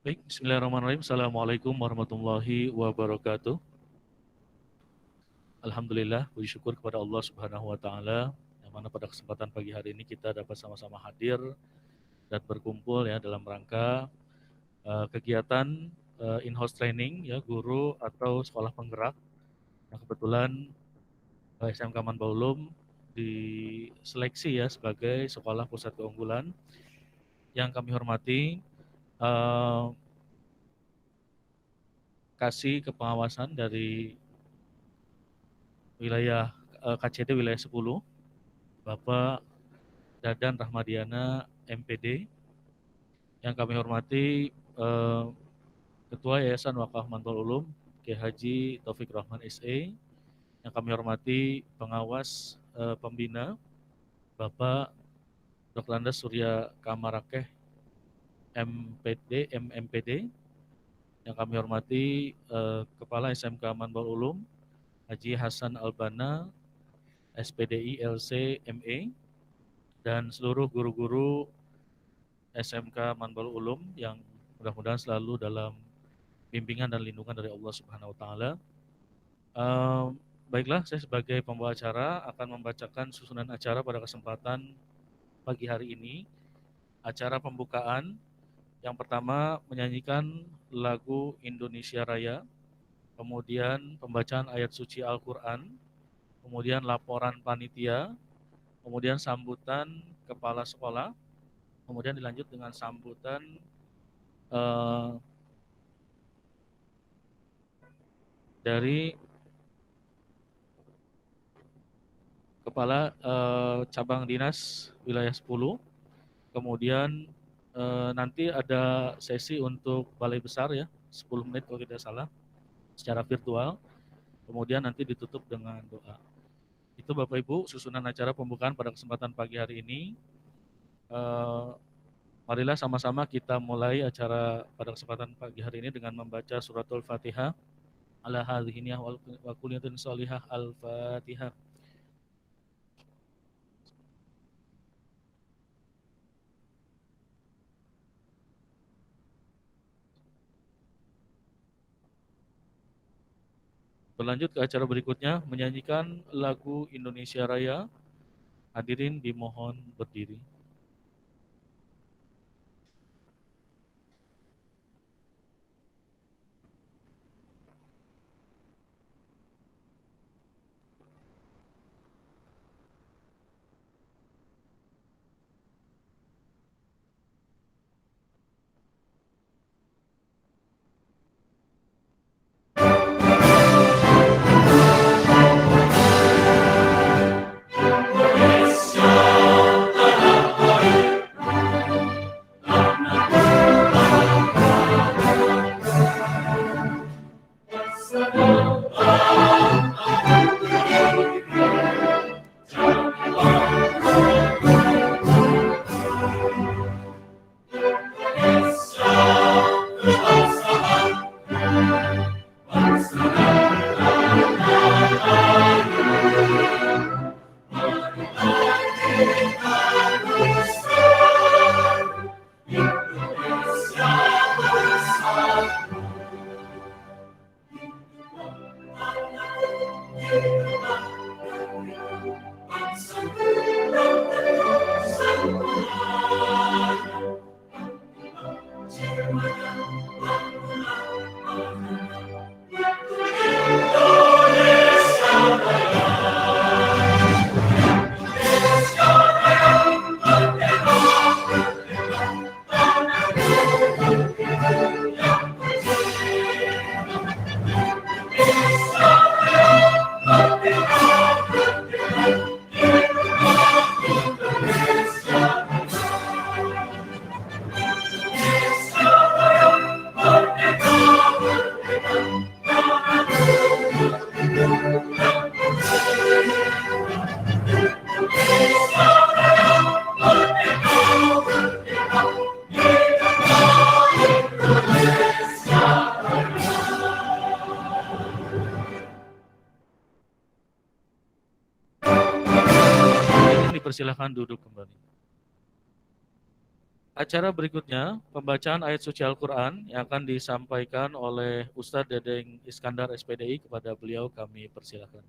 Baik, bismillahirrahmanirrahim. Assalamualaikum warahmatullahi wabarakatuh. Alhamdulillah, puji syukur kepada Allah Subhanahu wa taala yang mana pada kesempatan pagi hari ini kita dapat sama-sama hadir dan berkumpul ya dalam rangka kegiatan in-house training ya guru atau sekolah penggerak yang kebetulan SMK Manbaulum diseleksi ya sebagai sekolah pusat keunggulan. Yang kami hormati eh, kasih kepengawasan dari wilayah KCD wilayah 10, Bapak Dadan Rahmadiana MPD. Yang kami hormati Ketua Yayasan Wakaf Mantul Ulum Kiai Haji Taufik Rahman SE. Yang kami hormati pengawas pembina Bapak Dr. Andes Surya Kamarakeh MPD MMPD. Yang kami hormati Kepala SMK Mantul Ulum Haji Hasan Albana SPDI LC ME, dan seluruh guru-guru SMK Manbaul Ulum yang mudah-mudahan selalu dalam bimbingan dan lindungan dari Allah Subhanahu wa taala. Baiklah, saya sebagai pembawa acara akan membacakan susunan acara pada kesempatan pagi hari ini. Acara pembukaan yang pertama menyanyikan lagu Indonesia Raya, kemudian pembacaan ayat suci Al-Qur'an, kemudian laporan panitia, kemudian sambutan kepala sekolah, kemudian dilanjut dengan sambutan dari Kepala Cabang Dinas Wilayah 10. Kemudian nanti ada sesi untuk balai besar ya, 10 menit kalau tidak salah, secara virtual. Kemudian nanti ditutup dengan doa. Itu Bapak Ibu susunan acara pembukaan pada kesempatan pagi hari ini. Marilah sama-sama kita mulai acara pada kesempatan pagi hari ini dengan membaca suratul Fatihah. Ala hadhiniyah wa kuliyatin sholihah al-Fatihah. Berlanjut ke acara berikutnya, menyanyikan lagu Indonesia Raya. Hadirin dimohon berdiri. Hadirin dipersilakan duduk kembali. Acara berikutnya, pembacaan ayat suci Al-Quran yang akan disampaikan oleh Ustadz Dedeng Iskandar SPDI. Kepada beliau kami persilakan.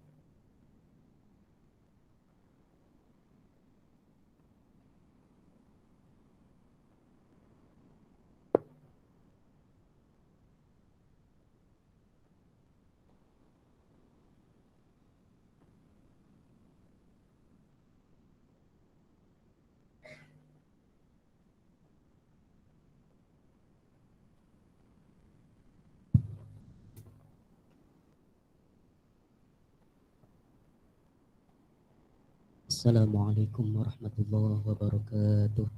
Assalamualaikum warahmatullahi wabarakatuh.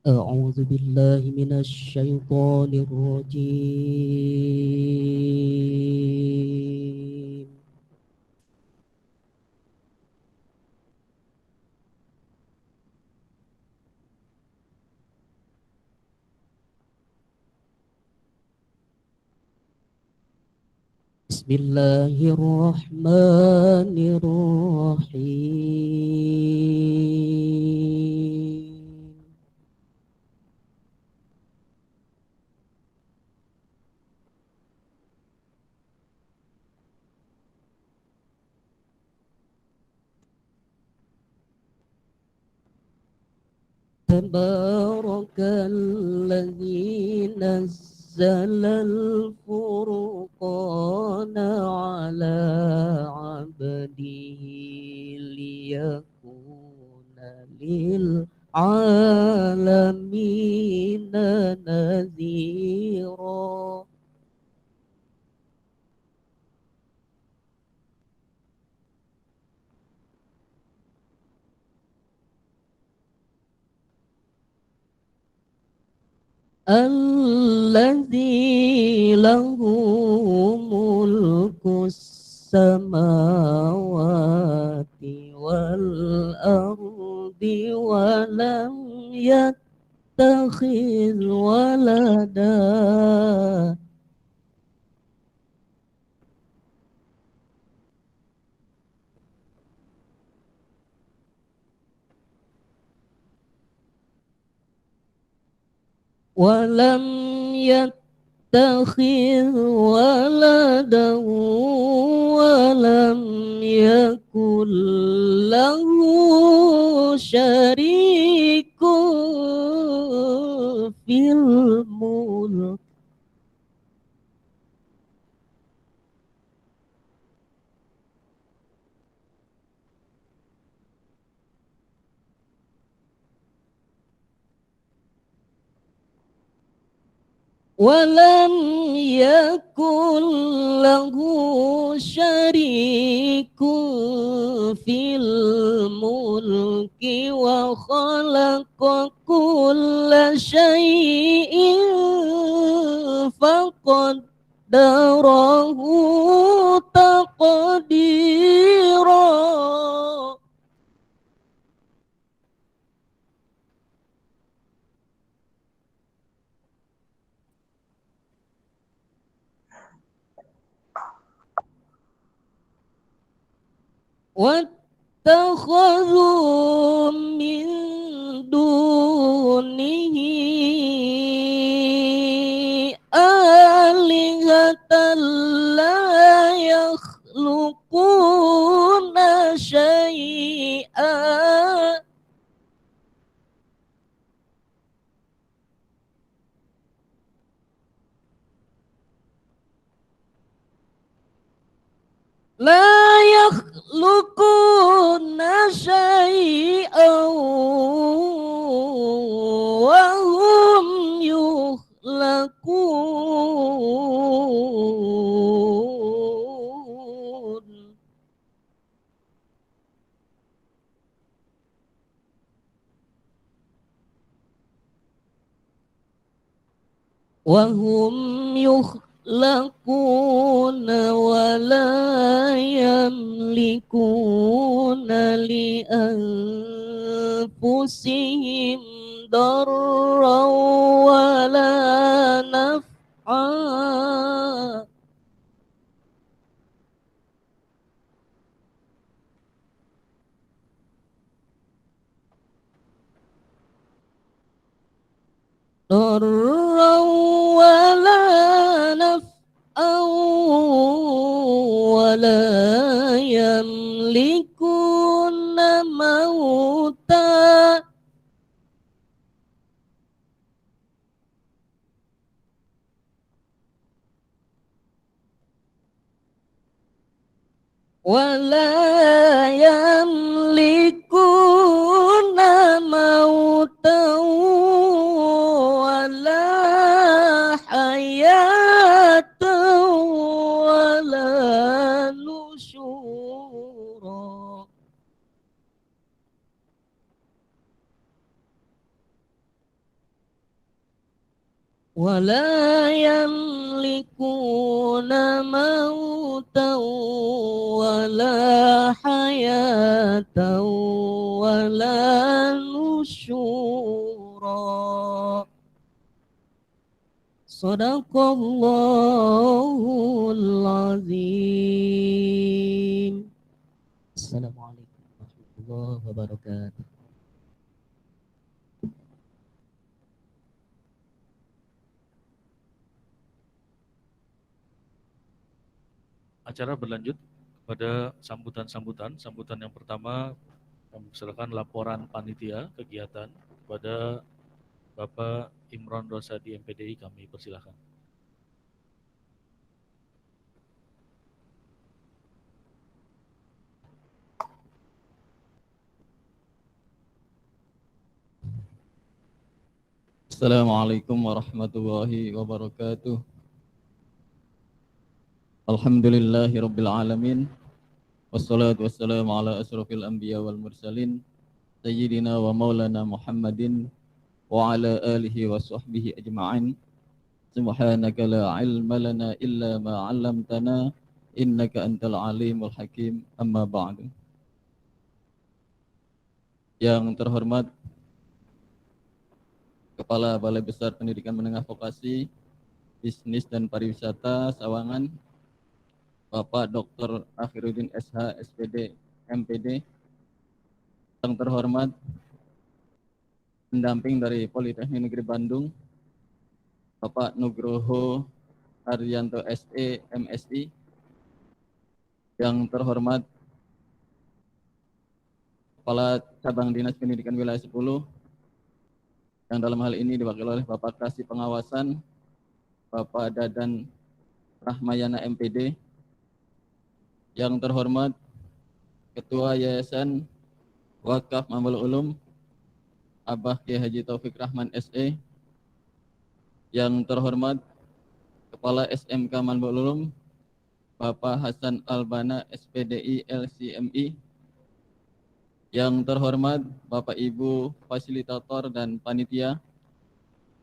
A'udzu billahi minasy syaithanir rajim. Bismillahirrahmanirrahim. Tabarakalladzi nazzalal furqana ala 'abdihi liyakuna lil alamina nadhira. Alladzi lahu mulku samawati wal ardi wa lam yattakhidh walada wa lam يتخذ ولدا ولم يكن له شريك في الملك ولم يكن له شريك في الملك وخلق كل شيء فقدره تقديرا. واتخذوا من دونه آلهة لا يخلقون شيئا لا يخلقون شيئا وهم يخلقون. وهم يخلقون ولا يملكون لأنفسهم ضرا ولا ضرا ولا نفعا ولا يملكون موتا ولا يملكون موتا ولا حياة ولا نشورا ولا يملكون موتا ولا حياة ولا نشورا صدق الله العظيم. السلام عليكم ورحمة الله وبركاته. Acara berlanjut pada sambutan yang pertama kami persilakan laporan panitia kegiatan kepada Bapak Imron Rosadi MPDI, kami persilakan. Assalamualaikum warahmatullahi wabarakatuh. Alhamdulillahi rabbil alamin. Wassalatu wassalamu ala asrafil anbiya wal mursalin Sayyidina wa maulana Muhammadin wa ala alihi wa sahbihi ajma'in. Subhanaka la ilma lana illa ma 'allamtana innaka antal alimul hakim. Amma ba'du. Yang terhormat Kepala Balai Besar Pendidikan Menengah Vokasi, Bisnis dan Pariwisata Sawangan, Bapak Dr. Akhiruddin SH SPD MPD. Yang terhormat pendamping dari Politeknik Negeri Bandung, Bapak Nugroho Haryanto SE MSI. Yang terhormat Kepala Cabang Dinas Pendidikan Wilayah 10, yang dalam hal ini diwakili oleh Bapak Kasih Pengawasan, Bapak Dadan Rahmayana MPD. Yang terhormat Ketua Yayasan Wakaf Mamul Ulum, Abah Kiai Haji Taufik Rahman SE. Yang terhormat Kepala SMK Mamul Ulum, Bapak Hasan Albana SPDI LCMI. Yang terhormat Bapak Ibu fasilitator dan panitia.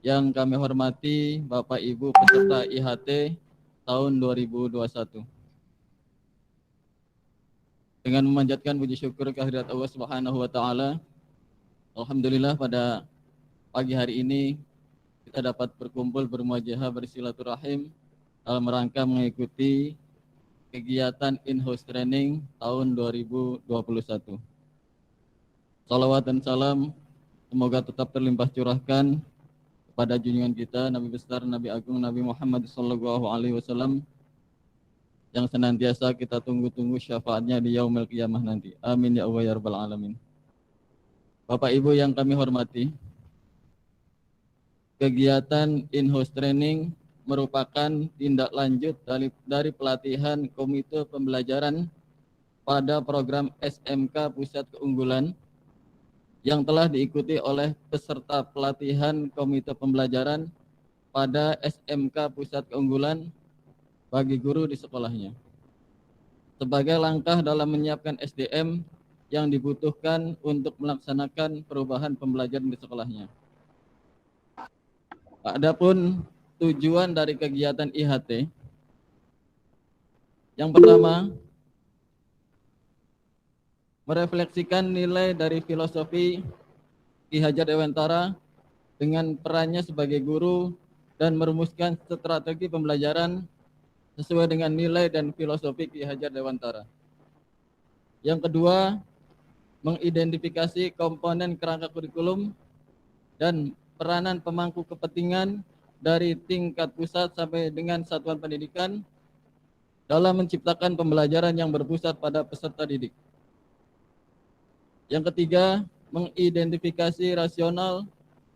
Yang kami hormati Bapak Ibu peserta IHT tahun 2021. Dengan memanjatkan puji syukur kehadirat Allah Subhanahu wa taala, alhamdulillah pada pagi hari ini kita dapat berkumpul bermuajahah bersilaturahim dalam rangka mengikuti kegiatan in-house training tahun 2021. Salawat dan salam semoga tetap terlimpah curahkan kepada junjungan kita Nabi besar Nabi agung Nabi Muhammad SAW yang senantiasa kita tunggu-tunggu syafaatnya di yaumil qiyamah nanti. Amin ya Allah ya rabbal alamin. Bapak Ibu yang kami hormati, kegiatan in-house training merupakan tindak lanjut dari pelatihan Komite Pembelajaran pada program SMK Pusat Keunggulan yang telah diikuti oleh peserta pelatihan Komite Pembelajaran pada SMK Pusat Keunggulan bagi guru di sekolahnya. Sebagai langkah dalam menyiapkan SDM yang dibutuhkan untuk melaksanakan perubahan pembelajaran di sekolahnya. Adapun tujuan dari kegiatan IHT, yang pertama, merefleksikan nilai dari filosofi Ki Hajar Dewantara dengan perannya sebagai guru dan merumuskan strategi pembelajaran sesuai dengan nilai dan filosofi Ki Hajar Dewantara. Yang kedua, mengidentifikasi komponen kerangka kurikulum dan peranan pemangku kepentingan dari tingkat pusat sampai dengan satuan pendidikan dalam menciptakan pembelajaran yang berpusat pada peserta didik. Yang ketiga, mengidentifikasi rasional,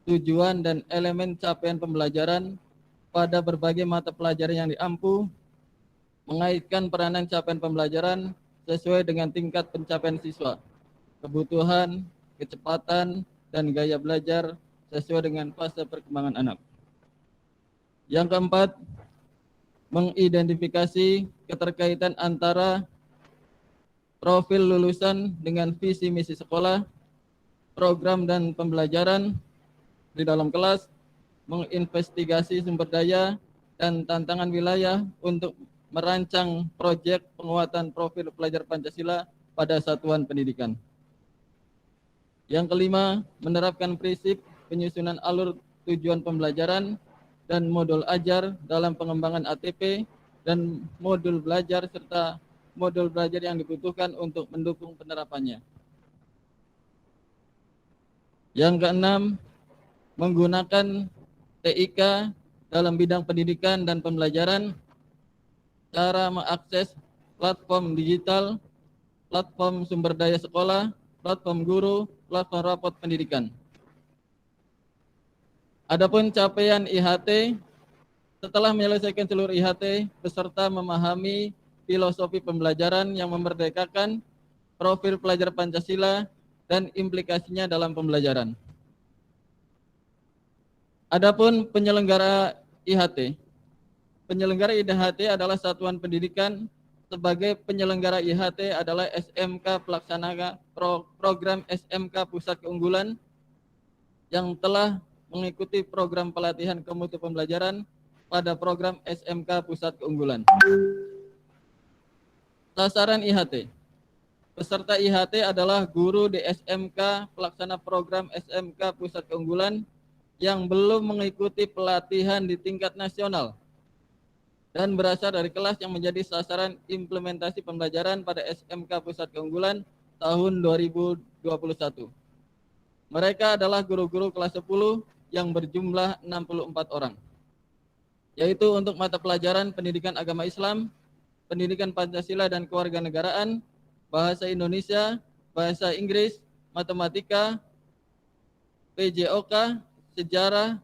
tujuan, dan elemen capaian pembelajaran pada berbagai mata pelajaran yang diampu, mengaitkan peranan capaian pembelajaran sesuai dengan tingkat pencapaian siswa, kebutuhan, kecepatan, dan gaya belajar sesuai dengan fase perkembangan anak. Yang keempat, mengidentifikasi keterkaitan antara profil lulusan dengan visi misi sekolah, program dan pembelajaran di dalam kelas, menginvestigasi sumber daya dan tantangan wilayah untuk merancang proyek penguatan profil pelajar Pancasila pada satuan pendidikan. Yang kelima, menerapkan prinsip penyusunan alur tujuan pembelajaran dan modul ajar dalam pengembangan ATP dan modul belajar serta modul belajar yang dibutuhkan untuk mendukung penerapannya. Yang keenam, menggunakan TIK dalam bidang pendidikan dan pembelajaran, cara mengakses platform digital, platform sumber daya sekolah, platform guru, platform rapot pendidikan. Adapun capaian IHT, setelah menyelesaikan seluruh IHT, peserta memahami filosofi pembelajaran yang memerdekakan, profil pelajar Pancasila, dan implikasinya dalam pembelajaran. Adapun penyelenggara IHT, penyelenggara IHT adalah satuan pendidikan. Sebagai penyelenggara IHT adalah SMK pelaksana program SMK Pusat Keunggulan yang telah mengikuti program pelatihan komite pembelajaran pada program SMK Pusat Keunggulan. Sasaran IHT. Peserta IHT adalah guru di SMK pelaksana program SMK Pusat Keunggulan yang belum mengikuti pelatihan di tingkat nasional dan berasal dari kelas yang menjadi sasaran implementasi pembelajaran pada SMK Pusat Keunggulan tahun 2021. Mereka adalah guru-guru kelas 10 yang berjumlah 64 orang, yaitu untuk mata pelajaran pendidikan agama Islam, pendidikan Pancasila dan kewarganegaraan, bahasa Indonesia, bahasa Inggris, matematika, PJOK, sejarah,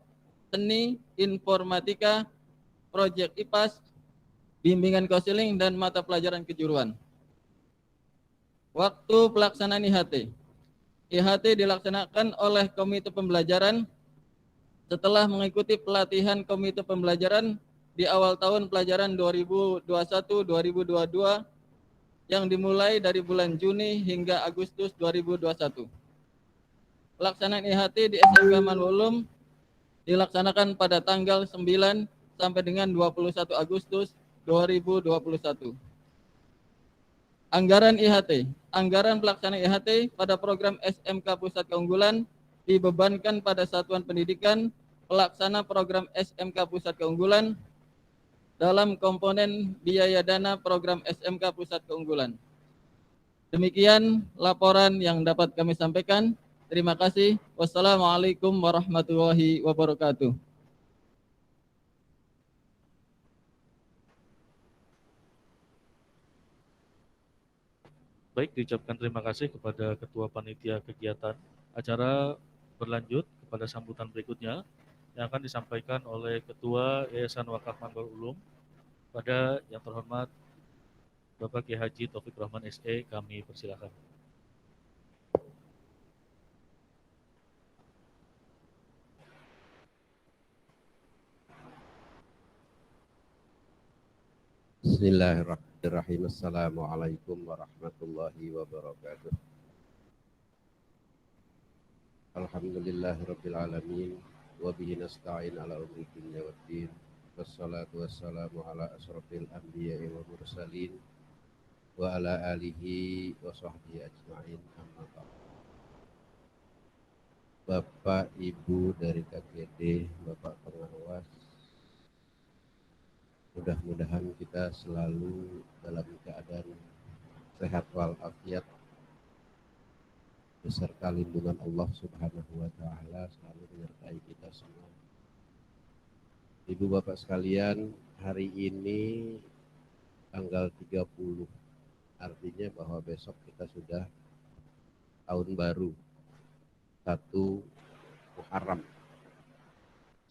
seni, informatika, proyek IPAS, bimbingan konseling, dan mata pelajaran kejuruan. Waktu pelaksanaan IHT. IHT dilaksanakan oleh komite pembelajaran setelah mengikuti pelatihan komite pembelajaran di awal tahun pelajaran 2021-2022 yang dimulai dari bulan Juni hingga Agustus 2021. Pelaksanaan IHT di SMK Manwulum dilaksanakan pada tanggal 9 sampai dengan 21 Agustus 2021. Anggaran IHT. Anggaran pelaksanaan IHT pada program SMK Pusat Keunggulan dibebankan pada satuan pendidikan pelaksana program SMK Pusat Keunggulan dalam komponen biaya dana program SMK Pusat Keunggulan. Demikian laporan yang dapat kami sampaikan. Terima kasih. Wassalamualaikum warahmatullahi wabarakatuh. Baik, diucapkan terima kasih kepada Ketua Panitia Kegiatan. Acara berlanjut kepada sambutan berikutnya yang akan disampaikan oleh Ketua Yayasan Wakaf Manbarul Ulum pada yang terhormat Bapak Kiai Haji Taufik Rahman SE. Kami persilakan. Bismillahirrahmanirrahim. Assalamualaikum warahmatullahi wabarakatuh. Alhamdulillahirabbil alamin wa bihi nasta'in ala umuri dunya waddin. Wassalatu wassalamu ala asrofil anbiya'i wal mursalin wa ala alihi wa sahbihi ajma'in. Amma ba'd. Bapak Ibu dari KGD, Bapak Pengawas, mudah-mudahan kita selalu dalam keadaan sehat walafiat beserta lindungan Allah Subhanahu wa taala selalu menyertai kita semua. Ibu bapak sekalian, hari ini tanggal 30, artinya bahwa besok kita sudah tahun baru 1 Muharram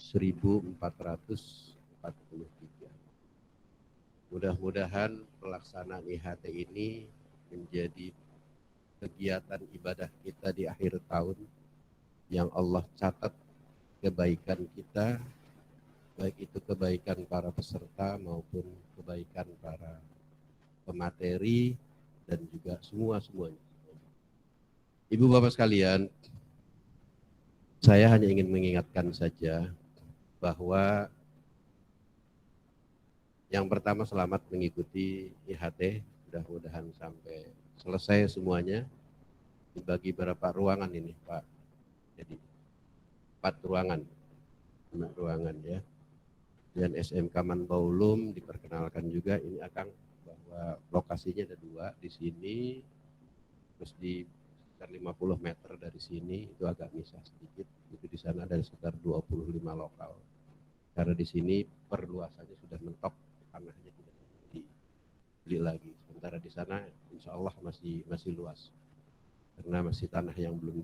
1443. Mudah-mudahan pelaksanaan IHT ini menjadi kegiatan ibadah kita di akhir tahun yang Allah catat kebaikan kita, baik itu kebaikan para peserta maupun kebaikan para pemateri dan juga semuanya. Ibu bapak sekalian, saya hanya ingin mengingatkan saja bahwa yang pertama selamat mengikuti IHT, mudah-mudahan sampai selesai semuanya. Dibagi berapa ruangan ini Pak? Jadi 4 ruangan ya. Dan SMK Manbaulum diperkenalkan juga ini akan bahwa lokasinya ada 2 di sini, terus di sekitar 50 meter dari sini itu agak misah sedikit. Itu di sana ada sekitar 25 lokal. Karena di sini perluasannya sudah mentok, tanahnya tidak dibeli lagi. Sementara di sana insya Allah masih luas. Karena masih tanah yang belum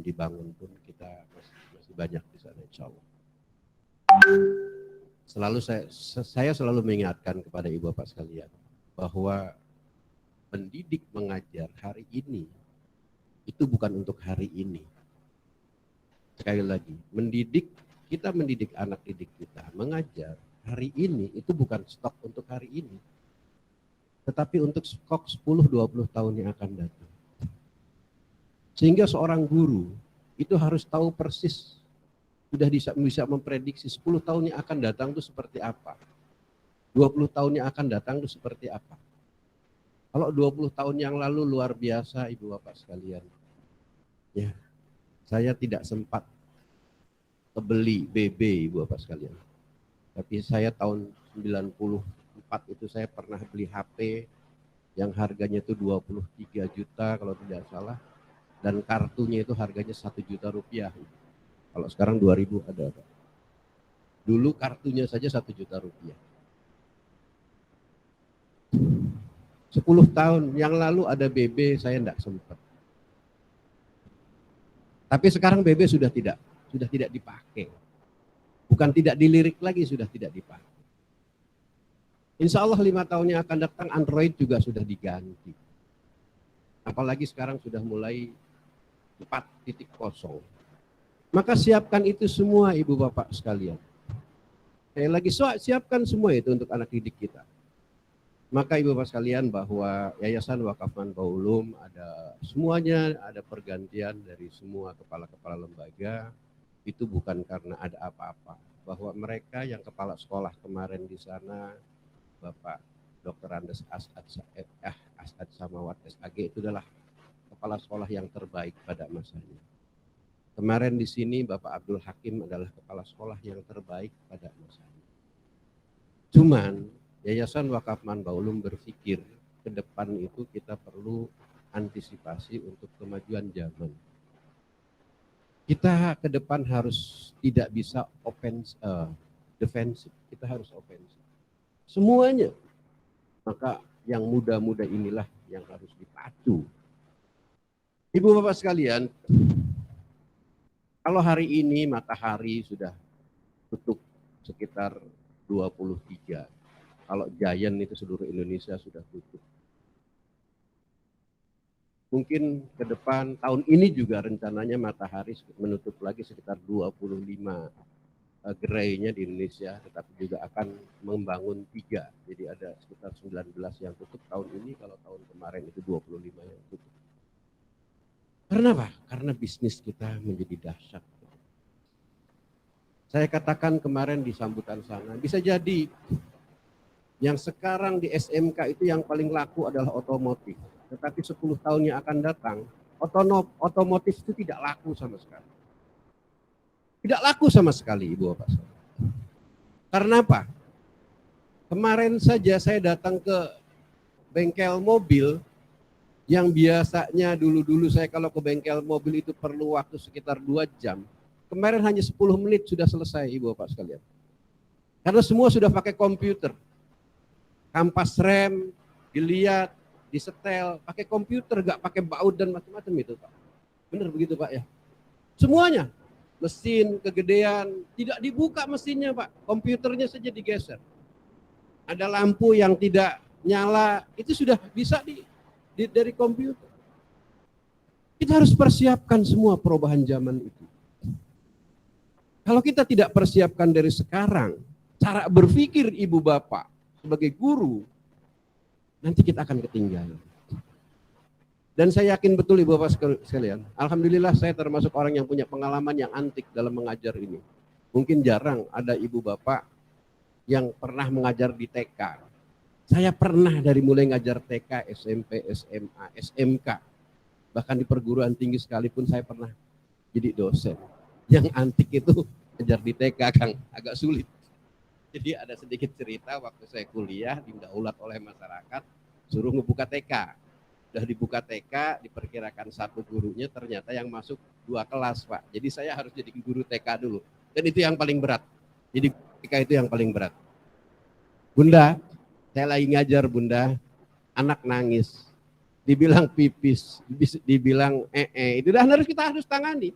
dibangun pun kita masih banyak di sana insya Allah. Saya selalu mengingatkan kepada ibu bapak sekalian bahwa mendidik mengajar hari ini itu bukan untuk hari ini. Sekali lagi, kita mendidik anak didik kita mengajar hari ini itu bukan stok untuk hari ini, tetapi untuk stok 10-20 tahun yang akan datang. Sehingga seorang guru itu harus tahu persis, sudah bisa memprediksi 10 tahun yang akan datang itu seperti apa, 20 tahun yang akan datang itu seperti apa. Kalau 20 tahun yang lalu luar biasa ibu bapak sekalian, ya saya tidak sempat beli BB ibu bapak sekalian. Tapi saya tahun 94 itu saya pernah beli HP yang harganya itu 23 juta kalau tidak salah. Dan kartunya itu harganya 1 juta rupiah. Kalau sekarang 2000 ada. Dulu kartunya saja 1 juta rupiah. 10 tahun yang lalu ada BB saya tidak sempat. Tapi sekarang BB sudah tidak dipakai. Bukan tidak dilirik lagi, sudah tidak dipakai. Insya Allah 5 tahun yang akan datang Android juga sudah diganti. Apalagi sekarang sudah mulai 4.0. Maka siapkan itu semua ibu bapak sekalian. Saya lagi siapkan semua itu untuk anak didik kita. Maka ibu bapak sekalian bahwa Yayasan Wakaf Manbaulum semuanya ada pergantian dari semua kepala-kepala lembaga. Itu bukan karena ada apa-apa. Bahwa mereka yang kepala sekolah kemarin di sana, Bapak Dr. Andes Asad Samawat SAG itu adalah kepala sekolah yang terbaik pada masanya. Kemarin di sini Bapak Abdul Hakim adalah kepala sekolah yang terbaik pada masanya. Cuman Yayasan Wakaf Manbaulum berpikir ke depan itu kita perlu antisipasi untuk kemajuan zaman. Kita ke depan harus tidak bisa defensif, kita harus ofensif. Semuanya. Maka yang muda-muda inilah yang harus dipacu. Ibu bapak sekalian, kalau hari ini matahari sudah tutup sekitar 23. Kalau Giant itu seluruh Indonesia sudah tutup. Mungkin ke depan tahun ini juga rencananya matahari menutup lagi sekitar 25 gerainya di Indonesia, tetapi juga akan membangun 3. Jadi ada sekitar 19 yang tutup tahun ini, kalau tahun kemarin itu 25 yang tutup. Karena apa? Karena bisnis kita menjadi dahsyat. Saya katakan kemarin di sambutan sana, bisa jadi yang sekarang di SMK itu yang paling laku adalah otomotif. Tetapi 10 tahun yang akan datang, otomotif itu tidak laku sama sekali. Tidak laku sama sekali, Ibu Bapak. Karena apa? Kemarin saja saya datang ke bengkel mobil, Yang biasanya dulu-dulu saya kalau ke bengkel mobil itu perlu waktu sekitar 2 jam. Kemarin hanya 10 menit sudah selesai, Ibu Bapak sekalian. Karena semua sudah pakai komputer. Kampas rem, dilihat, disetel, pakai komputer, nggak pakai baut dan macam-macam itu, Pak. Benar begitu, Pak ya? Semuanya. Mesin kegedean, tidak dibuka mesinnya, Pak. Komputernya saja digeser. Ada lampu yang tidak nyala, itu sudah bisa dari komputer. Kita harus persiapkan semua perubahan zaman itu. Kalau kita tidak persiapkan dari sekarang, cara berpikir ibu bapak sebagai guru, nanti kita akan ketinggalan. Dan saya yakin betul ibu bapak sekalian, alhamdulillah saya termasuk orang yang punya pengalaman yang antik dalam mengajar ini. Mungkin jarang ada ibu bapak yang pernah mengajar di TK. Saya pernah dari mulai ngajar TK, SMP, SMA, SMK. Bahkan di perguruan tinggi sekalipun saya pernah jadi dosen. Yang antik itu ngajar di TK, Kang, agak sulit. Jadi ada sedikit cerita waktu saya kuliah didaulat oleh masyarakat, suruh ngebuka TK. Udah dibuka TK, diperkirakan satu gurunya, ternyata yang masuk 2 kelas, Pak. Jadi saya harus jadi guru TK dulu. Dan itu yang paling berat. Jadi TK itu yang paling berat. Bunda, saya lagi ngajar Bunda, anak nangis. Dibilang pipis, dibilang itu kita harus tangani.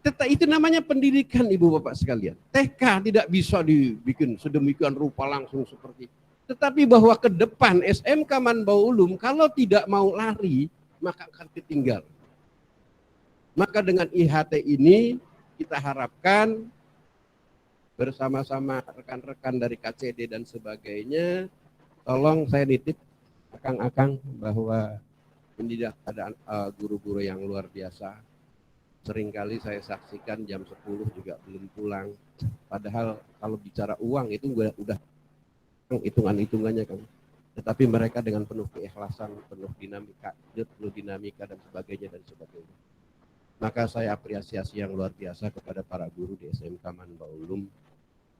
Itu namanya pendidikan ibu bapak sekalian. TK tidak bisa dibikin sedemikian rupa langsung seperti itu. Tetapi bahwa ke depan SMK Manbaulum kalau tidak mau lari maka akan ketinggalan. Maka dengan IHT ini kita harapkan bersama-sama rekan-rekan dari KCD dan sebagainya, tolong saya nitip akang-akang bahwa ini ada guru-guru yang luar biasa. Seringkali saya saksikan jam 10 juga belum pulang. Padahal kalau bicara uang itu udah hitungan-hitungannya kan. Tetapi mereka dengan penuh keikhlasan, penuh dinamika dan sebagainya. Maka saya apresiasi yang luar biasa kepada para guru di SMK Manbaulum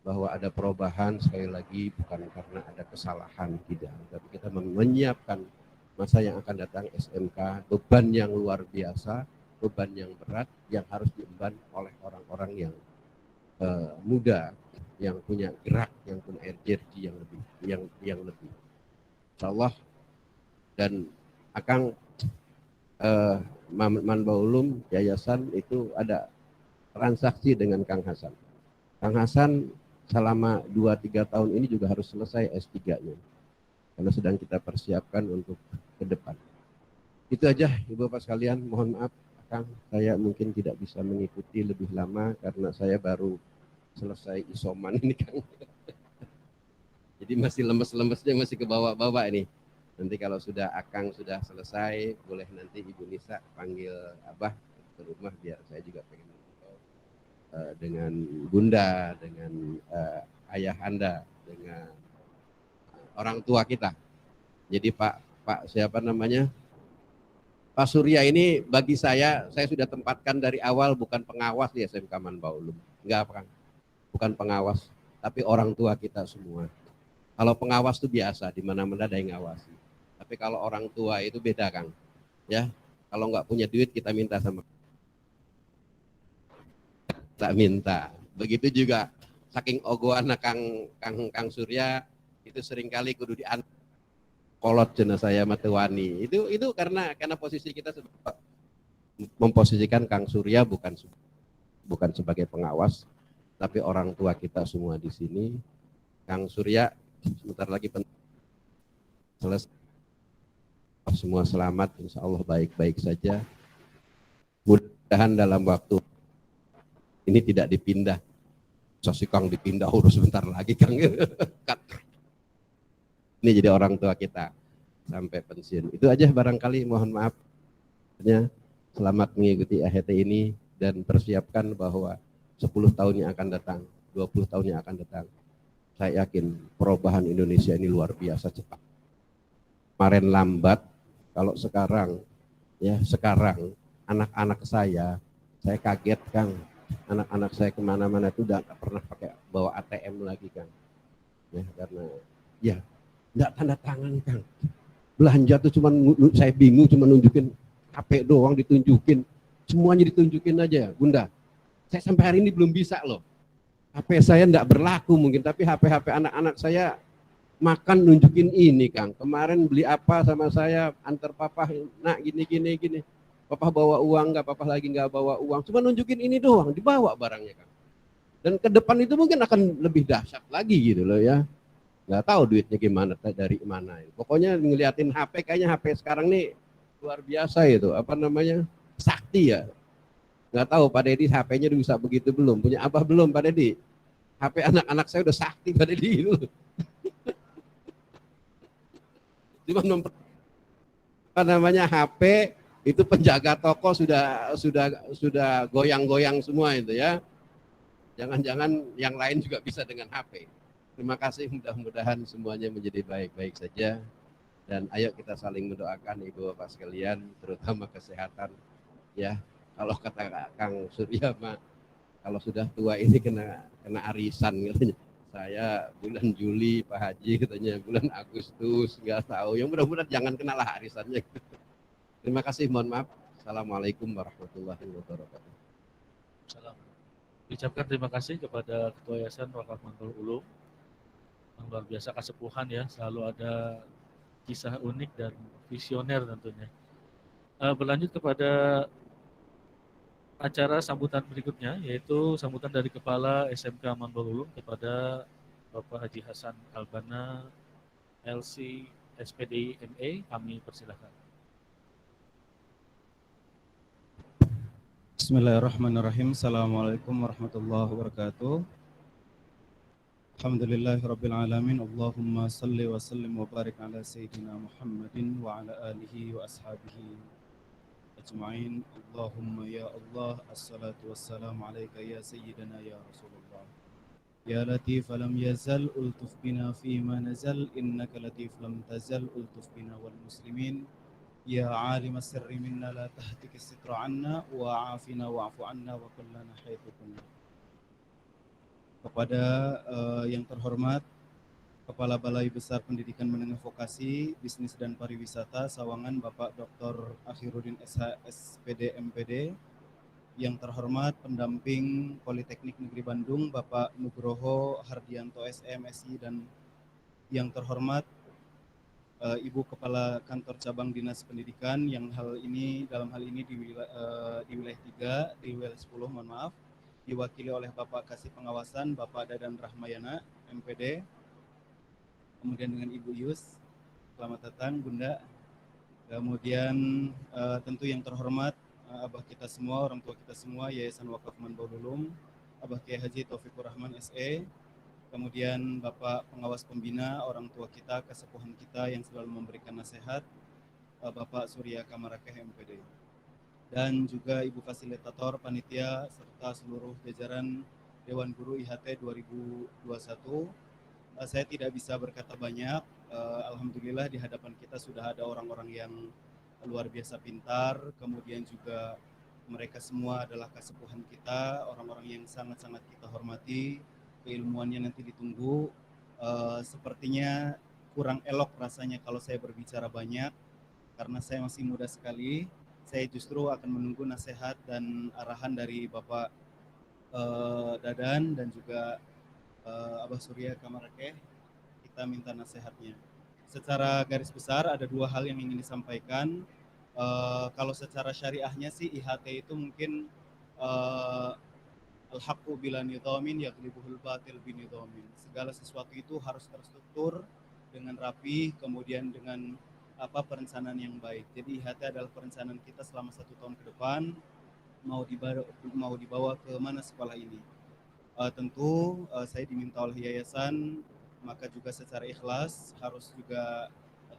bahwa ada perubahan, sekali lagi bukan karena ada kesalahan, tidak. Tapi kita menyiapkan masa yang akan datang SMK, beban yang luar biasa, beban yang berat yang harus diemban oleh orang-orang yang muda, yang punya gerak, yang punya energi yang lebih. Insyaallah. Dan Akang Manbaulum Yayasan itu ada transaksi dengan Kang Hasan. Kang Hasan selama 2-3 tahun ini juga harus selesai S3-nya. Karena sedang kita persiapkan untuk ke depan. Itu aja Ibu Bapak sekalian, mohon maaf Kang, saya mungkin tidak bisa mengikuti lebih lama karena saya baru selesai isoman ini Kang. Jadi masih lemes-lemesnya, masih ke bawah-bawah ini. Nanti kalau sudah Akang sudah selesai, boleh nanti Ibu Nisa panggil Abah ke rumah biar saya juga pengen dengan Bunda, dengan ayah Anda, dengan orang tua kita. Jadi Pak siapa namanya? Pak Surya ini bagi saya sudah tempatkan dari awal bukan pengawas di SMK Manbaulum. Enggak, Kang. Bukan pengawas, tapi orang tua kita semua. Kalau pengawas itu biasa, di mana-mana ada yang ngawasi. Tapi kalau orang tua itu beda, Kang. Ya, kalau nggak punya duit kita minta sama. Tak minta. Begitu juga saking ogoan Kang Surya itu seringkali kudu diantar kolot cenah saya matewani. Itu karena posisi kita memposisikan Kang Surya bukan sebagai pengawas, tapi orang tua kita semua di sini. Kang Surya sebentar lagi selesai, semua selamat, insya Allah baik-baik saja. Mudah-mudahan dalam waktu ini tidak dipindah. Si Kang dipindah urus sebentar lagi Kang. Ini jadi orang tua kita sampai pensiun. Itu aja barangkali, mohon maaf. Selamat mengikuti AHT ini dan persiapkan bahwa 10 tahun yang akan datang, 20 tahun yang akan datang, saya yakin perubahan Indonesia ini luar biasa cepat. Kemarin lambat, kalau sekarang anak-anak saya kaget Kang, anak-anak saya kemana-mana itu udah nggak pernah pakai bawa ATM lagi Kang, ya karena ya Nggak tanda tangan, Kang. Belanja tuh saya bingung cuma nunjukin HP doang ditunjukin. Semuanya ditunjukin aja, Bunda. Saya sampai hari ini belum bisa loh. HP saya nggak berlaku mungkin, tapi HP anak-anak saya makan nunjukin ini, Kang. Kemarin beli apa sama saya, antar papa, nak gini. Papa bawa uang nggak, papa lagi nggak bawa uang. Cuma nunjukin ini doang, dibawa barangnya, Kang. Dan ke depan itu mungkin akan lebih dahsyat lagi gitu loh ya. Nggak tahu duitnya gimana, dari mana. Pokoknya ngeliatin HP, kayaknya HP sekarang nih luar biasa itu. Apa namanya? Sakti ya. Nggak tahu Pak Deddy HP-nya bisa begitu belum? Punya apa belum Pak Deddy? HP anak-anak saya udah sakti Pak Deddy itu. Cuma apa namanya HP itu penjaga toko sudah goyang-goyang semua itu ya. Jangan-jangan yang lain juga bisa dengan HP. Terima kasih, mudah-mudahan semuanya menjadi baik-baik saja. Dan ayo kita saling mendoakan Ibu Bapak sekalian, terutama kesehatan ya. Kalau kata Kang Surya mah, kalau sudah tua ini kena arisan katanya. Saya bulan Juli, Pak Haji katanya bulan Agustus, nggak tahu. Yang mudah-mudahan jangan kenalah arisannya. Terima kasih, mohon maaf. Assalamualaikum warahmatullahi wabarakatuh. Salam. Ucapkan terima kasih kepada Ketua Yayasan Wakaf Mantul Ulum. Yang luar biasa kesepuhan ya, selalu ada kisah unik dan visioner tentunya. Berlanjut kepada acara sambutan berikutnya, yaitu sambutan dari Kepala SMK Mantul Ulum kepada Bapak Haji Hasan Albana, LC SPDI MA, kami persilahkan. Bismillahirrahmanirrahim. Assalamualaikum warahmatullahi wabarakatuh. Alhamdulillahirabbil alamin. Allahumma salli wa sallim wa barik ala sayyidina Muhammadin wa ala alihi wa ashabihi ajma'in. Allahumma ya Allah, assalatu wassalamu alayka ya sayyidina ya Rasulullah. Ya latif lam yazal ultuf bina fi ma nazal, innaka latif lam tazal ultuf bina wal muslimin. Ya alim as-sirri minna la tahtik as-sitra anna wa afina wa'fu anna wa kullana haitsu kunna. Kepada yang terhormat Kepala Balai Besar Pendidikan Menengah Vokasi, Bisnis dan Pariwisata Sawangan Bapak Dr. Akhiruddin SH SPD MPD, yang terhormat pendamping Politeknik Negeri Bandung Bapak Nugroho Hardianto SM SI, dan yang terhormat Ibu Kepala Kantor Cabang Dinas Pendidikan yang dalam hal ini di wilayah 3, di wilayah 10 mohon maaf, diwakili oleh Bapak Kasih Pengawasan Bapak Dadan Rahmayana MPD, kemudian dengan Ibu Yus, selamat datang Bunda, kemudian tentu yang terhormat Abah kita semua, orang tua kita semua, Yayasan Wakaf Mantul Ulum, Abah Kiai Haji Taufikur Rahman SE, kemudian Bapak Pengawas Pembina, orang tua kita, kesepuhan kita yang selalu memberikan nasihat, Bapak Surya Kamarakeh MPD, dan juga Ibu Fasilitator, Panitia, serta seluruh jajaran Dewan Guru IHT 2021. Saya tidak bisa berkata banyak, Alhamdulillah di hadapan kita sudah ada orang-orang yang luar biasa pintar, kemudian juga mereka semua adalah kesepuhan kita, orang-orang yang sangat-sangat kita hormati. Keilmuannya nanti ditunggu. Sepertinya kurang elok rasanya kalau saya berbicara banyak karena saya masih muda sekali. Saya justru akan menunggu nasihat dan arahan dari Bapak Dadan dan juga Abah Surya Kamarakeh. Kita minta nasihatnya. Secara garis besar ada dua hal yang ingin disampaikan. Kalau secara syariahnya sih IHT itu mungkin al-haqqu bila nidhamin yaghlibuhul batil binidhamin. Segala sesuatu itu harus terstruktur dengan rapi, kemudian dengan perencanaan yang baik. Jadi IHT adalah perencanaan kita selama 1 tahun ke depan, mau dibawa ke mana sekolah ini. Tentu saya diminta oleh yayasan, maka juga secara ikhlas harus juga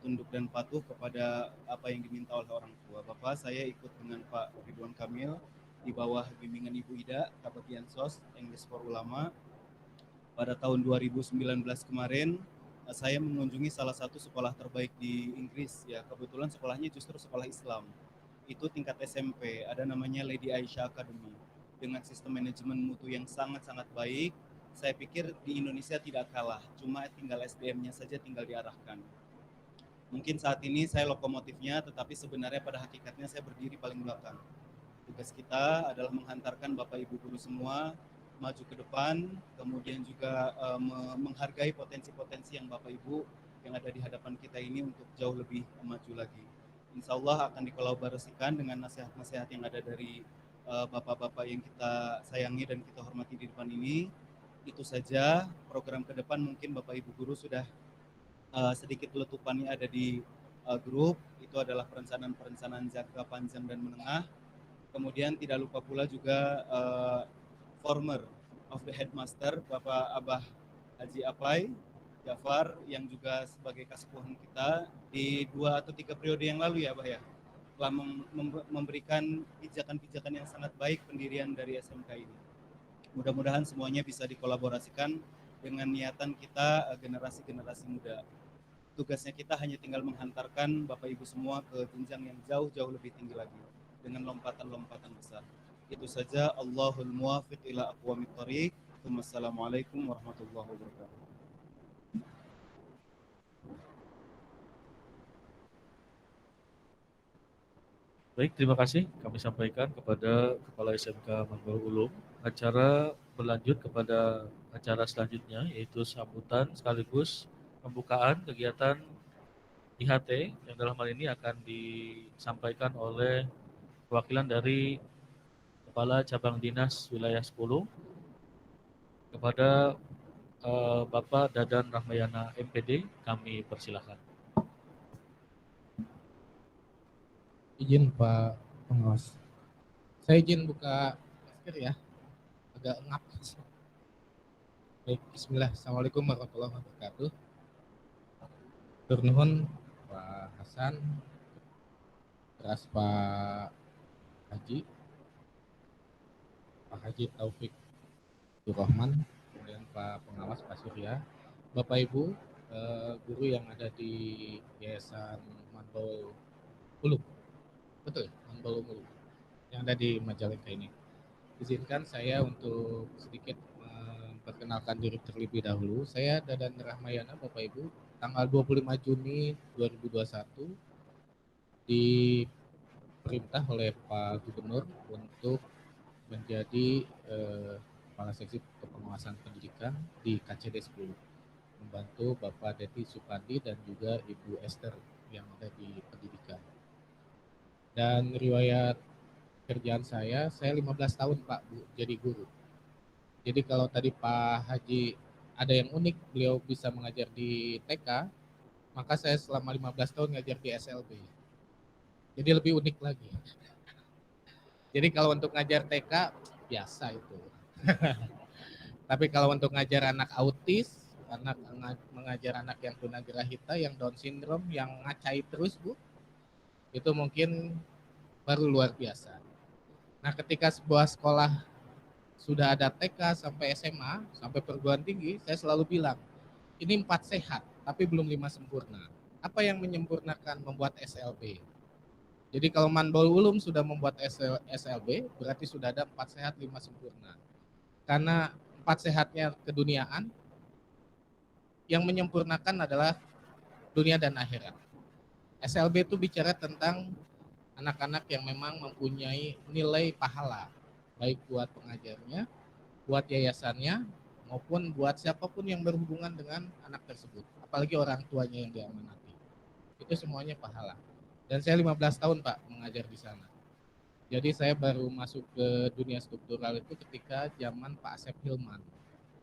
tunduk dan patuh kepada apa yang diminta oleh orang tua. Bapak saya ikut dengan Pak Ridwan Kamil di bawah bimbingan Ibu Ida, Kabatian SOS, English for Ulama. Pada tahun 2019 kemarin, saya mengunjungi salah satu sekolah terbaik di Inggris. Ya, kebetulan sekolahnya justru sekolah Islam. Itu tingkat SMP, ada namanya Lady Aisyah Academy. Dengan sistem manajemen mutu yang sangat-sangat baik, saya pikir di Indonesia tidak kalah, cuma tinggal SDM-nya saja tinggal diarahkan. Mungkin saat ini saya lokomotifnya, tetapi sebenarnya pada hakikatnya saya berdiri paling belakang. Tugas kita adalah menghantarkan Bapak Ibu guru semua maju ke depan, kemudian juga menghargai potensi-potensi yang Bapak Ibu yang ada di hadapan kita ini untuk jauh lebih maju lagi. Insya Allah akan dikolaborasikan dengan nasihat-nasihat yang ada dari Bapak-Bapak yang kita sayangi dan kita hormati di depan ini. Itu saja program ke depan, mungkin Bapak Ibu guru sudah sedikit letupannya ada di grup. Itu adalah perencanaan jangka panjang dan menengah. Kemudian tidak lupa pula juga former of the headmaster Bapak Abah Haji Apai Jafar yang juga sebagai kasepuhan kita di 2 atau 3 periode yang lalu ya Abah ya, telah memberikan pijakan-pijakan yang sangat baik pendirian dari SMK ini. Mudah-mudahan semuanya bisa dikolaborasikan dengan niatan kita generasi-generasi muda. Tugasnya kita hanya tinggal menghantarkan Bapak Ibu semua ke jenjang yang jauh-jauh lebih tinggi lagi dengan lompatan-lompatan besar. Itu saja. Allahul muwaffiq ila aqwamit thoriq. Wassalamualaikum warahmatullahi wabarakatuh. Baik, terima kasih kami sampaikan kepada Kepala SMK Manbaul Ulum. Acara berlanjut kepada acara selanjutnya, yaitu sambutan sekaligus pembukaan kegiatan IHT yang dalam hal ini akan disampaikan oleh perwakilan dari Kepala Cabang Dinas Wilayah 10 kepada Bapak Dadan Rahmayana MPD. Kami persilahkan. Izin Pak Pengawas. Saya izin buka masker ya. Agak ngap. Baik, bismillah. Assalamualaikum warahmatullahi wabarakatuh. Turnuhun Pak Hasan, terus Pak Haji, Pak Haji Taufik Rahman, kemudian Pak Pengawas Pak Surya, Bapak Ibu guru yang ada di Yayasan Manbaul Ulum. Betul, Manbaul Ulum yang ada di Majalengka ini. Izinkan saya untuk sedikit memperkenalkan diri terlebih dahulu. Saya Dadan Rahmayana, Bapak Ibu, tanggal 25 Juni 2021 diperintah oleh Pak Gubernur untuk menjadi Kepala Seksi Kepengawasan Pendidikan di KCD 10, membantu Bapak Deti Supandi dan juga Ibu Esther yang ada di pendidikan. Dan riwayat kerjaan saya 15 tahun Pak Bu, jadi guru. Jadi kalau tadi Pak Haji ada yang unik, beliau bisa mengajar di TK, maka saya selama 15 tahun ngajar di SLB. Jadi lebih unik lagi. Jadi kalau untuk ngajar TK, biasa itu. Tapi kalau untuk ngajar anak autis, mengajar anak yang tunagrahita, yang Down syndrome, yang ngacai terus Bu, itu mungkin baru luar biasa. Nah, ketika sebuah sekolah sudah ada TK sampai SMA, sampai perguruan tinggi, saya selalu bilang, ini 4 sehat, tapi belum 5 sempurna. Apa yang menyempurnakan membuat SLB? Jadi kalau Manbaul Ulum sudah membuat SLB, berarti sudah ada 4 sehat, 5 sempurna. Karena 4 sehatnya keduniaan, yang menyempurnakan adalah dunia dan akhirat. SLB itu bicara tentang anak-anak yang memang mempunyai nilai pahala, baik buat pengajarnya, buat yayasannya, maupun buat siapapun yang berhubungan dengan anak tersebut, apalagi orang tuanya yang diamanati. Itu semuanya pahala. Dan saya 15 tahun Pak mengajar di sana. Jadi saya baru masuk ke dunia struktural itu ketika zaman Pak Asep Hilman.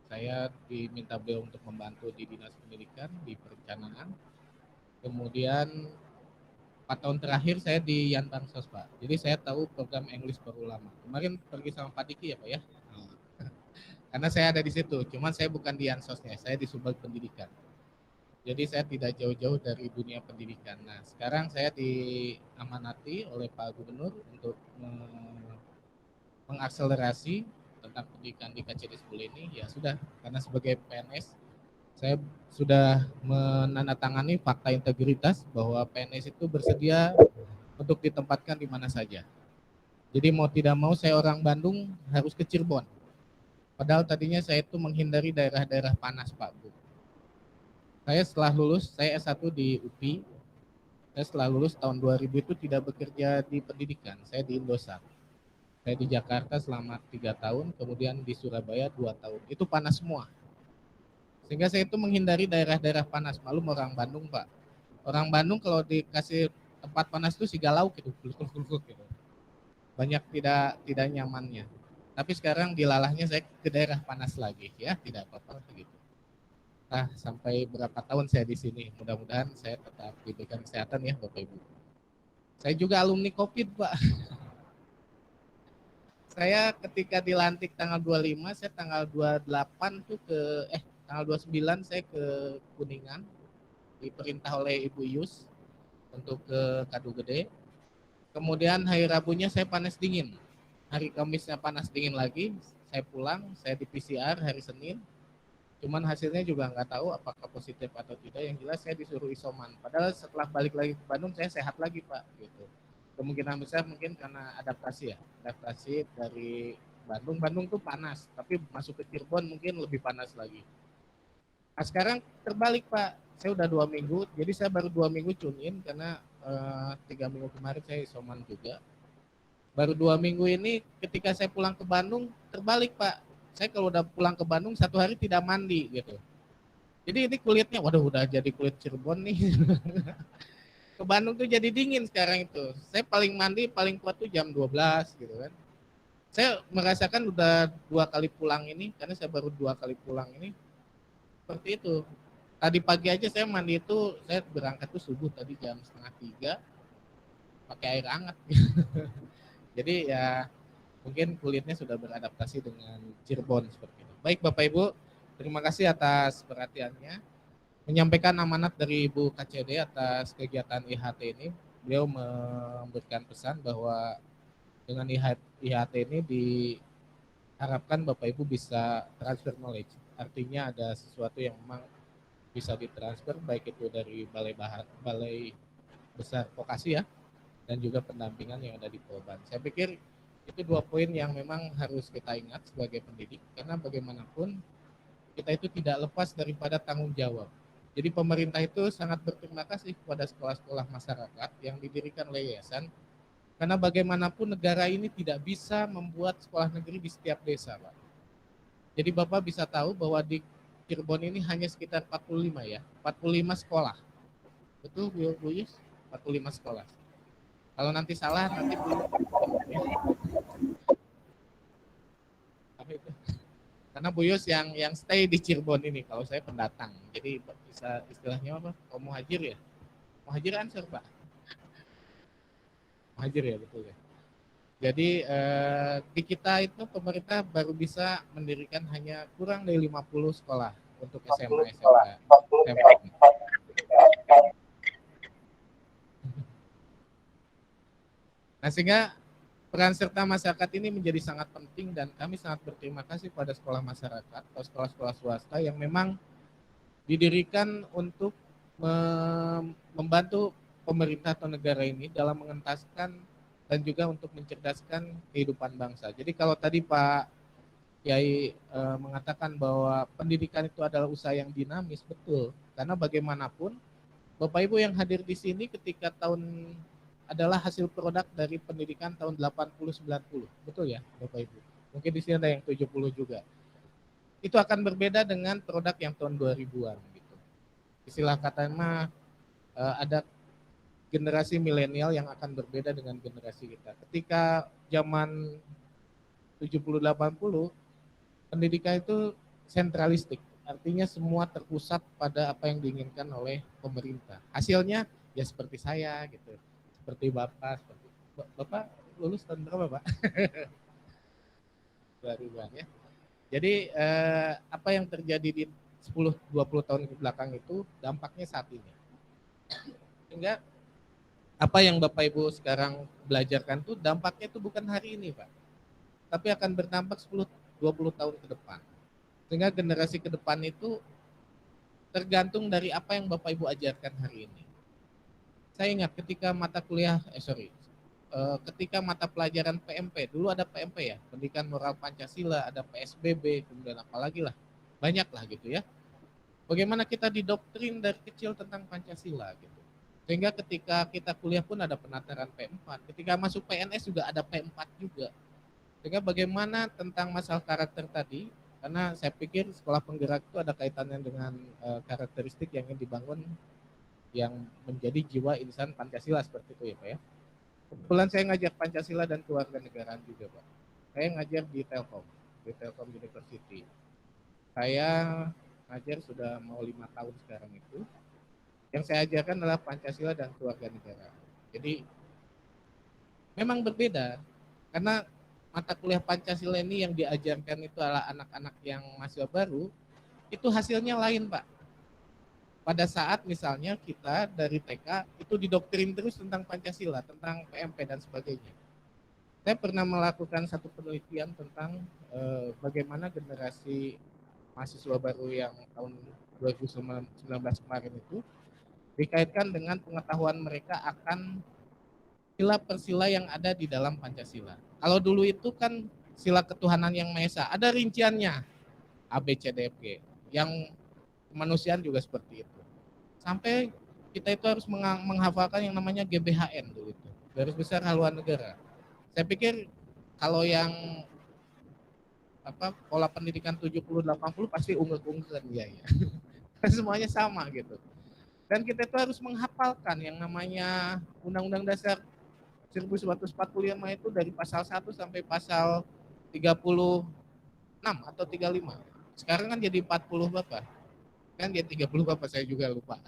Saya diminta beliau untuk membantu di Dinas Pendidikan, di perencanaan. Kemudian 4 tahun terakhir saya di Yantansos Pak. Jadi saya tahu program English baru lama. Kemarin pergi sama Pak Diki ya Pak ya. Karena saya ada di situ. Cuman saya bukan di Yansosnya, saya di Sumber Pendidikan. Jadi saya tidak jauh-jauh dari dunia pendidikan. Nah, sekarang saya diamanati oleh Pak Gubernur untuk mengakselerasi tentang pendidikan di KCD 10 ini. Ya sudah, karena sebagai PNS saya sudah menandatangani fakta integritas bahwa PNS itu bersedia untuk ditempatkan di mana saja. Jadi mau tidak mau saya orang Bandung harus ke Cirebon. Padahal tadinya saya itu menghindari daerah-daerah panas, Pak, Bu. Saya setelah lulus, saya S1 di UPI. Saya setelah lulus tahun 2000 itu tidak bekerja di pendidikan, saya di Indosat. Saya di Jakarta selama 3 tahun, kemudian di Surabaya 2 tahun. Itu panas semua. Sehingga saya itu menghindari daerah-daerah panas. Malum orang Bandung, Pak. Orang Bandung kalau dikasih tempat panas itu si galau gitu, gitu. Banyak tidak nyamannya. Tapi sekarang dilalahnya saya ke daerah panas lagi, ya tidak apa-apa gitu. Nah, sampai berapa tahun saya di sini. Mudah-mudahan saya tetap diberikan kesehatan ya Bapak Ibu. Saya juga alumni COVID, Pak. Saya ketika dilantik tanggal 25, saya tanggal 28 tuh tanggal 29 saya ke Kuningan diperintah oleh Ibu Yus untuk ke Kadu Gede. Kemudian hari Rabunya saya panas dingin. Hari Kamisnya panas dingin lagi, saya pulang, saya di PCR hari Senin. Cuman hasilnya juga nggak tahu apakah positif atau tidak. Yang jelas saya disuruh isoman. Padahal setelah balik lagi ke Bandung saya sehat lagi, Pak. Gitu. Kemungkinan besar mungkin karena adaptasi ya. Adaptasi dari Bandung. Bandung tuh panas, tapi masuk ke Cirebon mungkin lebih panas lagi. Nah, sekarang terbalik, Pak. Saya udah 2 minggu, jadi saya baru 2 minggu tune in karena 3 minggu kemarin saya isoman juga. Baru 2 minggu ini ketika saya pulang ke Bandung terbalik, Pak. Saya kalau udah pulang ke Bandung 1 hari tidak mandi gitu. Jadi ini kulitnya, waduh udah jadi kulit Cirebon nih. Ke Bandung tuh jadi dingin sekarang itu. Saya paling mandi paling kuat tuh jam 12 gitu kan. Saya merasakan udah 2 kali pulang ini, karena saya baru 2 kali pulang ini, seperti itu. Tadi pagi aja saya mandi itu, saya berangkat tuh subuh tadi jam 2:30 pakai air hangat. Jadi ya mungkin kulitnya sudah beradaptasi dengan Cirebon seperti itu. Baik Bapak Ibu, terima kasih atas perhatiannya. Menyampaikan amanat dari Ibu KCD atas kegiatan IHT ini, beliau memberikan pesan bahwa dengan IHT ini diharapkan Bapak Ibu bisa transfer knowledge. Artinya ada sesuatu yang memang bisa ditransfer, baik itu dari balai besar vokasi ya, dan juga pendampingan yang ada di Polban. Saya pikir itu 2 poin yang memang harus kita ingat sebagai pendidik, karena bagaimanapun kita itu tidak lepas daripada tanggung jawab. Jadi pemerintah itu sangat berterima kasih kepada sekolah-sekolah masyarakat yang didirikan oleh yayasan, karena bagaimanapun negara ini tidak bisa membuat sekolah negeri di setiap desa, Pak. Jadi Bapak bisa tahu bahwa di Cirebon ini hanya sekitar 45 ya, 45 sekolah. Betul Bu Yus? 45 sekolah. Kalau nanti salah nanti Bu karena Bu Yus yang stay di Cirebon ini, kalau saya pendatang. Jadi bisa istilahnya apa? Kalau muhajir ya? Muhajir ansur, Pak. Muhajir ya, betul ya. Jadi di kita itu pemerintah baru bisa mendirikan hanya kurang dari 50 sekolah untuk SMA, SMK. Nah, sehingga peran serta masyarakat ini menjadi sangat penting dan kami sangat berterima kasih pada sekolah masyarakat atau sekolah-sekolah swasta yang memang didirikan untuk membantu pemerintah atau negara ini dalam mengentaskan dan juga untuk mencerdaskan kehidupan bangsa. Jadi kalau tadi Pak Yai mengatakan bahwa pendidikan itu adalah usaha yang dinamis, betul. Karena bagaimanapun Bapak Ibu yang hadir di sini ketika adalah hasil produk dari pendidikan tahun 80-90. Betul ya Bapak Ibu? Mungkin di sini ada yang 70 juga. Itu akan berbeda dengan produk yang tahun 2000-an gitu. Istilah katanya ada generasi milenial yang akan berbeda dengan generasi kita. Ketika zaman 70-80, pendidikan itu sentralistik. Artinya semua terpusat pada apa yang diinginkan oleh pemerintah. Hasilnya ya seperti saya gitu. Seperti Bapak lulus tahun berapa, Pak? 2000-an ya. Jadi apa yang terjadi di 10-20 tahun ke belakang itu dampaknya saat ini. Sehingga apa yang Bapak Ibu sekarang belajarkan itu dampaknya itu bukan hari ini, Pak. Tapi akan berdampak 10-20 tahun ke depan. Sehingga generasi ke depan itu tergantung dari apa yang Bapak Ibu ajarkan hari ini. Saya ingat ketika mata kuliah, ketika mata pelajaran PMP, dulu ada PMP ya, Pendidikan Moral Pancasila, ada PSBB, kemudian apalagi lah, banyak lah gitu ya. Bagaimana kita didoktrin dari kecil tentang Pancasila gitu. Sehingga ketika kita kuliah pun ada penataran P4, ketika masuk PNS juga ada P4 juga. Sehingga bagaimana tentang masalah karakter tadi, karena saya pikir sekolah penggerak itu ada kaitannya dengan karakteristik yang ingin dibangun yang menjadi jiwa insan Pancasila seperti itu ya Pak ya. Kebetulan saya ngajar Pancasila dan Kewarganegaraan juga Pak. Saya ngajar di Telkom University. Saya ngajar sudah mau 5 tahun sekarang itu. Yang saya ajarkan adalah Pancasila dan Kewarganegaraan. Jadi memang berbeda karena mata kuliah Pancasila ini yang diajarkan itu adalah anak-anak yang mahasiswa baru, itu hasilnya lain Pak. Pada saat misalnya kita dari TK itu didoktrin terus tentang Pancasila, tentang PMP dan sebagainya. Saya pernah melakukan satu penelitian tentang bagaimana generasi mahasiswa baru yang tahun 2019 kemarin itu dikaitkan dengan pengetahuan mereka akan sila persila yang ada di dalam Pancasila. Kalau dulu itu kan sila ketuhanan yang Maha Esa, ada rinciannya A, B, C, D, F, G. Yang kemanusiaan juga seperti itu. Sampai kita itu harus menghafalkan yang namanya GBHN dulu itu, Garis Besar Haluan Negara. Saya pikir kalau yang pola pendidikan 70-80 pasti unggul-unggulan ya. Semuanya sama gitu. Dan kita itu harus menghafalkan yang namanya Undang-Undang Dasar 1945 itu dari pasal 1 sampai pasal 36 atau 35. Sekarang kan jadi 40 Bapak. Kan dia 30 Bapak, saya juga lupa.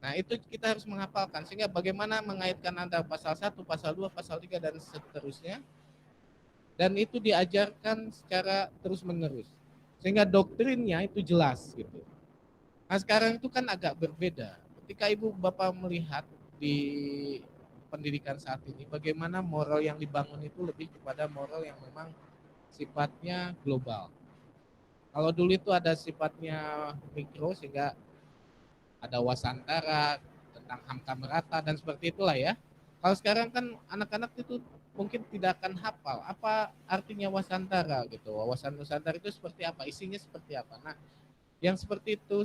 Nah itu kita harus menghafalkan sehingga bagaimana mengaitkan antara pasal 1, pasal 2, pasal 3 dan seterusnya. Dan itu diajarkan secara terus menerus. Sehingga doktrinnya itu jelas gitu. Nah sekarang itu kan agak berbeda. Ketika Ibu Bapak melihat di pendidikan saat ini bagaimana moral yang dibangun itu lebih kepada moral yang memang sifatnya global. Kalau dulu itu ada sifatnya mikro sehingga ada wasantara tentang hamka merata dan seperti itulah ya. Kalau sekarang kan anak-anak itu mungkin tidak akan hafal apa artinya wasantara gitu. Wawasan nusantara itu seperti apa, isinya seperti apa. Nah, yang seperti itu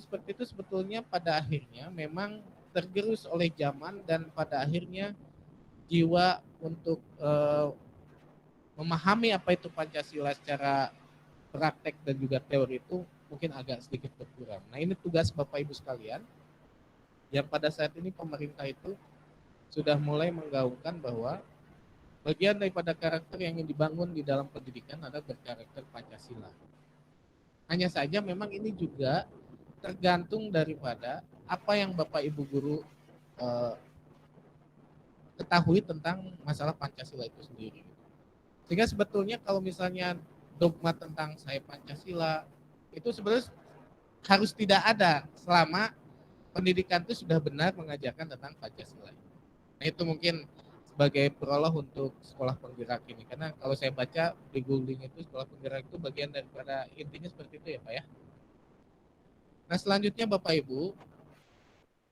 sebetulnya pada akhirnya memang tergerus oleh zaman dan pada akhirnya jiwa untuk memahami apa itu Pancasila secara praktek dan juga teori itu mungkin agak sedikit berkurang. Nah ini tugas Bapak Ibu sekalian yang pada saat ini pemerintah itu sudah mulai menggaungkan bahwa bagian daripada karakter yang ingin dibangun di dalam pendidikan adalah berkarakter Pancasila. Hanya saja memang ini juga tergantung daripada apa yang Bapak Ibu guru ketahui tentang masalah Pancasila itu sendiri. Sehingga sebetulnya kalau misalnya dogma tentang saya Pancasila itu sebenarnya harus tidak ada selama pendidikan itu sudah benar mengajarkan tentang Pancasila. Nah itu mungkin sebagai prolog untuk sekolah penggerak ini. Karena kalau saya baca di googling itu sekolah penggerak itu bagian daripada intinya seperti itu ya Pak ya. Nah selanjutnya Bapak Ibu,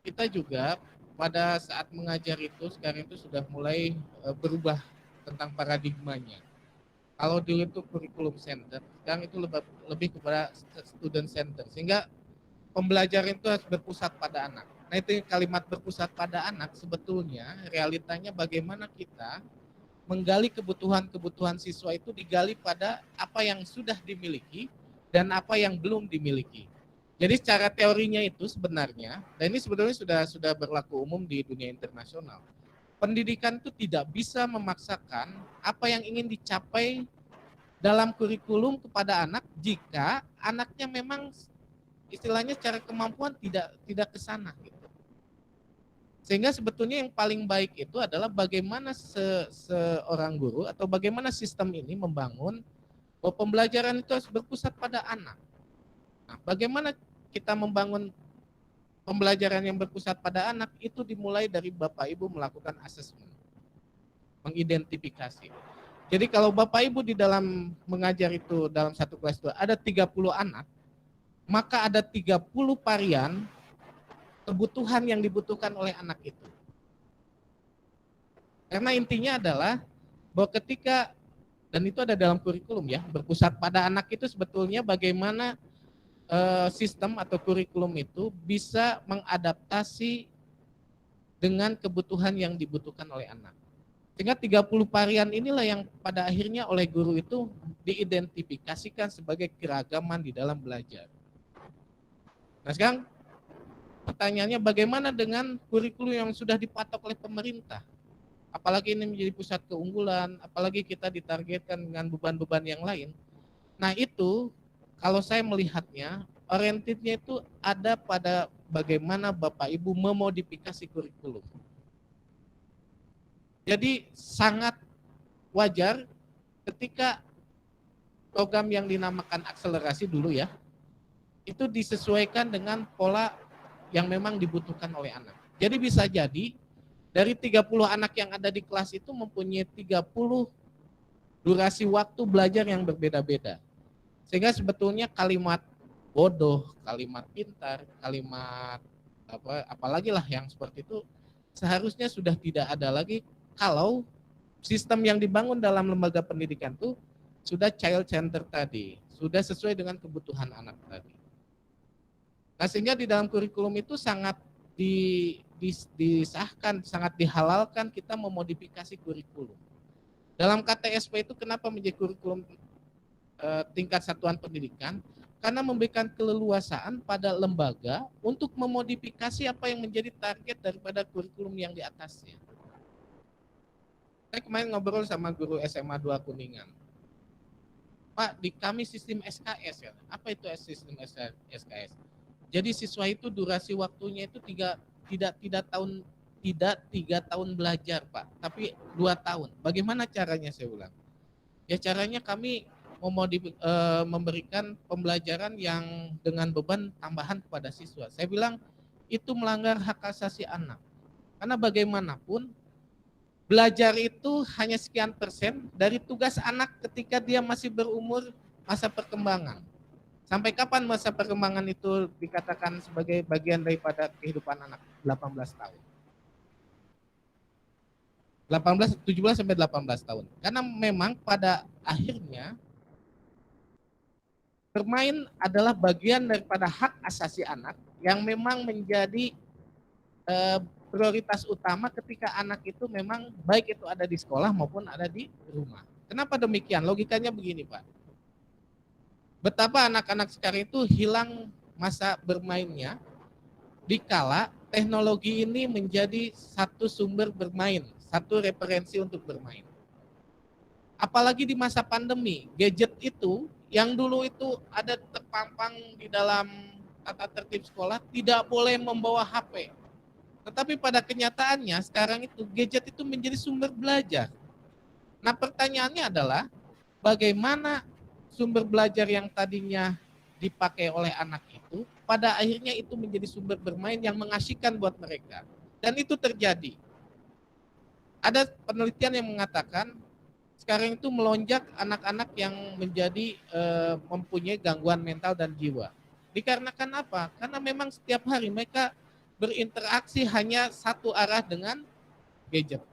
kita juga pada saat mengajar itu sekarang itu sudah mulai berubah tentang paradigmanya. Kalau dulu itu kurikulum center, sekarang itu lebih kepada student center. Sehingga pembelajaran itu harus berpusat pada anak. Nah itu kalimat berpusat pada anak sebetulnya realitanya bagaimana kita menggali kebutuhan-kebutuhan siswa itu digali pada apa yang sudah dimiliki dan apa yang belum dimiliki. Jadi secara teorinya itu sebenarnya, dan ini sebetulnya sudah berlaku umum di dunia internasional. Pendidikan itu tidak bisa memaksakan apa yang ingin dicapai dalam kurikulum kepada anak jika anaknya memang istilahnya secara kemampuan tidak ke sana gitu. Sehingga sebetulnya yang paling baik itu adalah bagaimana seorang guru atau bagaimana sistem ini membangun bahwa pembelajaran itu harus berpusat pada anak. Nah, bagaimana kita membangun pembelajaran yang berpusat pada anak itu dimulai dari Bapak Ibu melakukan asesmen, mengidentifikasi. Jadi kalau Bapak Ibu di dalam mengajar itu dalam satu kelas itu ada 30 anak, maka ada 30 varian kebutuhan yang dibutuhkan oleh anak itu. Karena intinya adalah bahwa ketika, dan itu ada dalam kurikulum ya, berpusat pada anak itu sebetulnya bagaimana sistem atau kurikulum itu bisa mengadaptasi dengan kebutuhan yang dibutuhkan oleh anak. Sehingga 30 varian inilah yang pada akhirnya oleh guru itu diidentifikasikan sebagai keragaman di dalam belajar. Nah sekarang pertanyaannya, bagaimana dengan kurikulum yang sudah dipatok oleh pemerintah? Apalagi ini menjadi pusat keunggulan, apalagi kita ditargetkan dengan beban-beban yang lain. Nah itu kalau saya melihatnya, orientednya itu ada pada bagaimana Bapak Ibu memodifikasi kurikulum. Jadi sangat wajar ketika program yang dinamakan akselerasi dulu ya, itu disesuaikan dengan pola yang memang dibutuhkan oleh anak. Jadi bisa jadi dari 30 anak yang ada di kelas itu mempunyai 30 durasi waktu belajar yang berbeda-beda. Sehingga sebetulnya kalimat bodoh, kalimat pintar, kalimat apalagi lah yang seperti itu seharusnya sudah tidak ada lagi kalau sistem yang dibangun dalam lembaga pendidikan itu sudah child center tadi, sudah sesuai dengan kebutuhan anak tadi. Nah sehingga di dalam kurikulum itu sangat disahkan, sangat dihalalkan kita memodifikasi kurikulum. Dalam KTSP itu kenapa menjadi kurikulum tingkat satuan pendidikan? Karena memberikan keleluasaan pada lembaga untuk memodifikasi apa yang menjadi target daripada kurikulum yang di atasnya. Saya kemarin ngobrol sama guru SMA 2 Kuningan. Pak, di kami sistem SKS ya. Apa itu sistem SKS? Jadi siswa itu durasi waktunya itu tidak 3 tahun belajar, Pak, tapi 2 tahun. Bagaimana caranya saya ulang? Ya caranya kami memberikan pembelajaran yang dengan beban tambahan kepada siswa. Saya bilang itu melanggar hak asasi anak. Karena bagaimanapun belajar itu hanya sekian persen dari tugas anak ketika dia masih berumur masa perkembangan. Sampai kapan masa perkembangan itu dikatakan sebagai bagian daripada kehidupan anak? 18 tahun. 17 sampai 18 tahun. Karena memang pada akhirnya bermain adalah bagian daripada hak asasi anak yang memang menjadi prioritas utama ketika anak itu memang baik itu ada di sekolah maupun ada di rumah. Kenapa demikian? Logikanya begini, Pak. Betapa anak-anak sekarang itu hilang masa bermainnya dikala teknologi ini menjadi satu sumber bermain, satu referensi untuk bermain. Apalagi di masa pandemi, gadget itu yang dulu itu ada terpampang di dalam tata tertib sekolah tidak boleh membawa HP. Tetapi pada kenyataannya sekarang itu gadget itu menjadi sumber belajar. Nah pertanyaannya adalah bagaimana sumber belajar yang tadinya dipakai oleh anak itu pada akhirnya itu menjadi sumber bermain yang mengasyikkan buat mereka. Dan itu terjadi. Ada penelitian yang mengatakan sekarang itu melonjak anak-anak yang menjadi mempunyai gangguan mental dan jiwa. Dikarenakan apa? Karena memang setiap hari mereka berinteraksi hanya satu arah dengan gadget.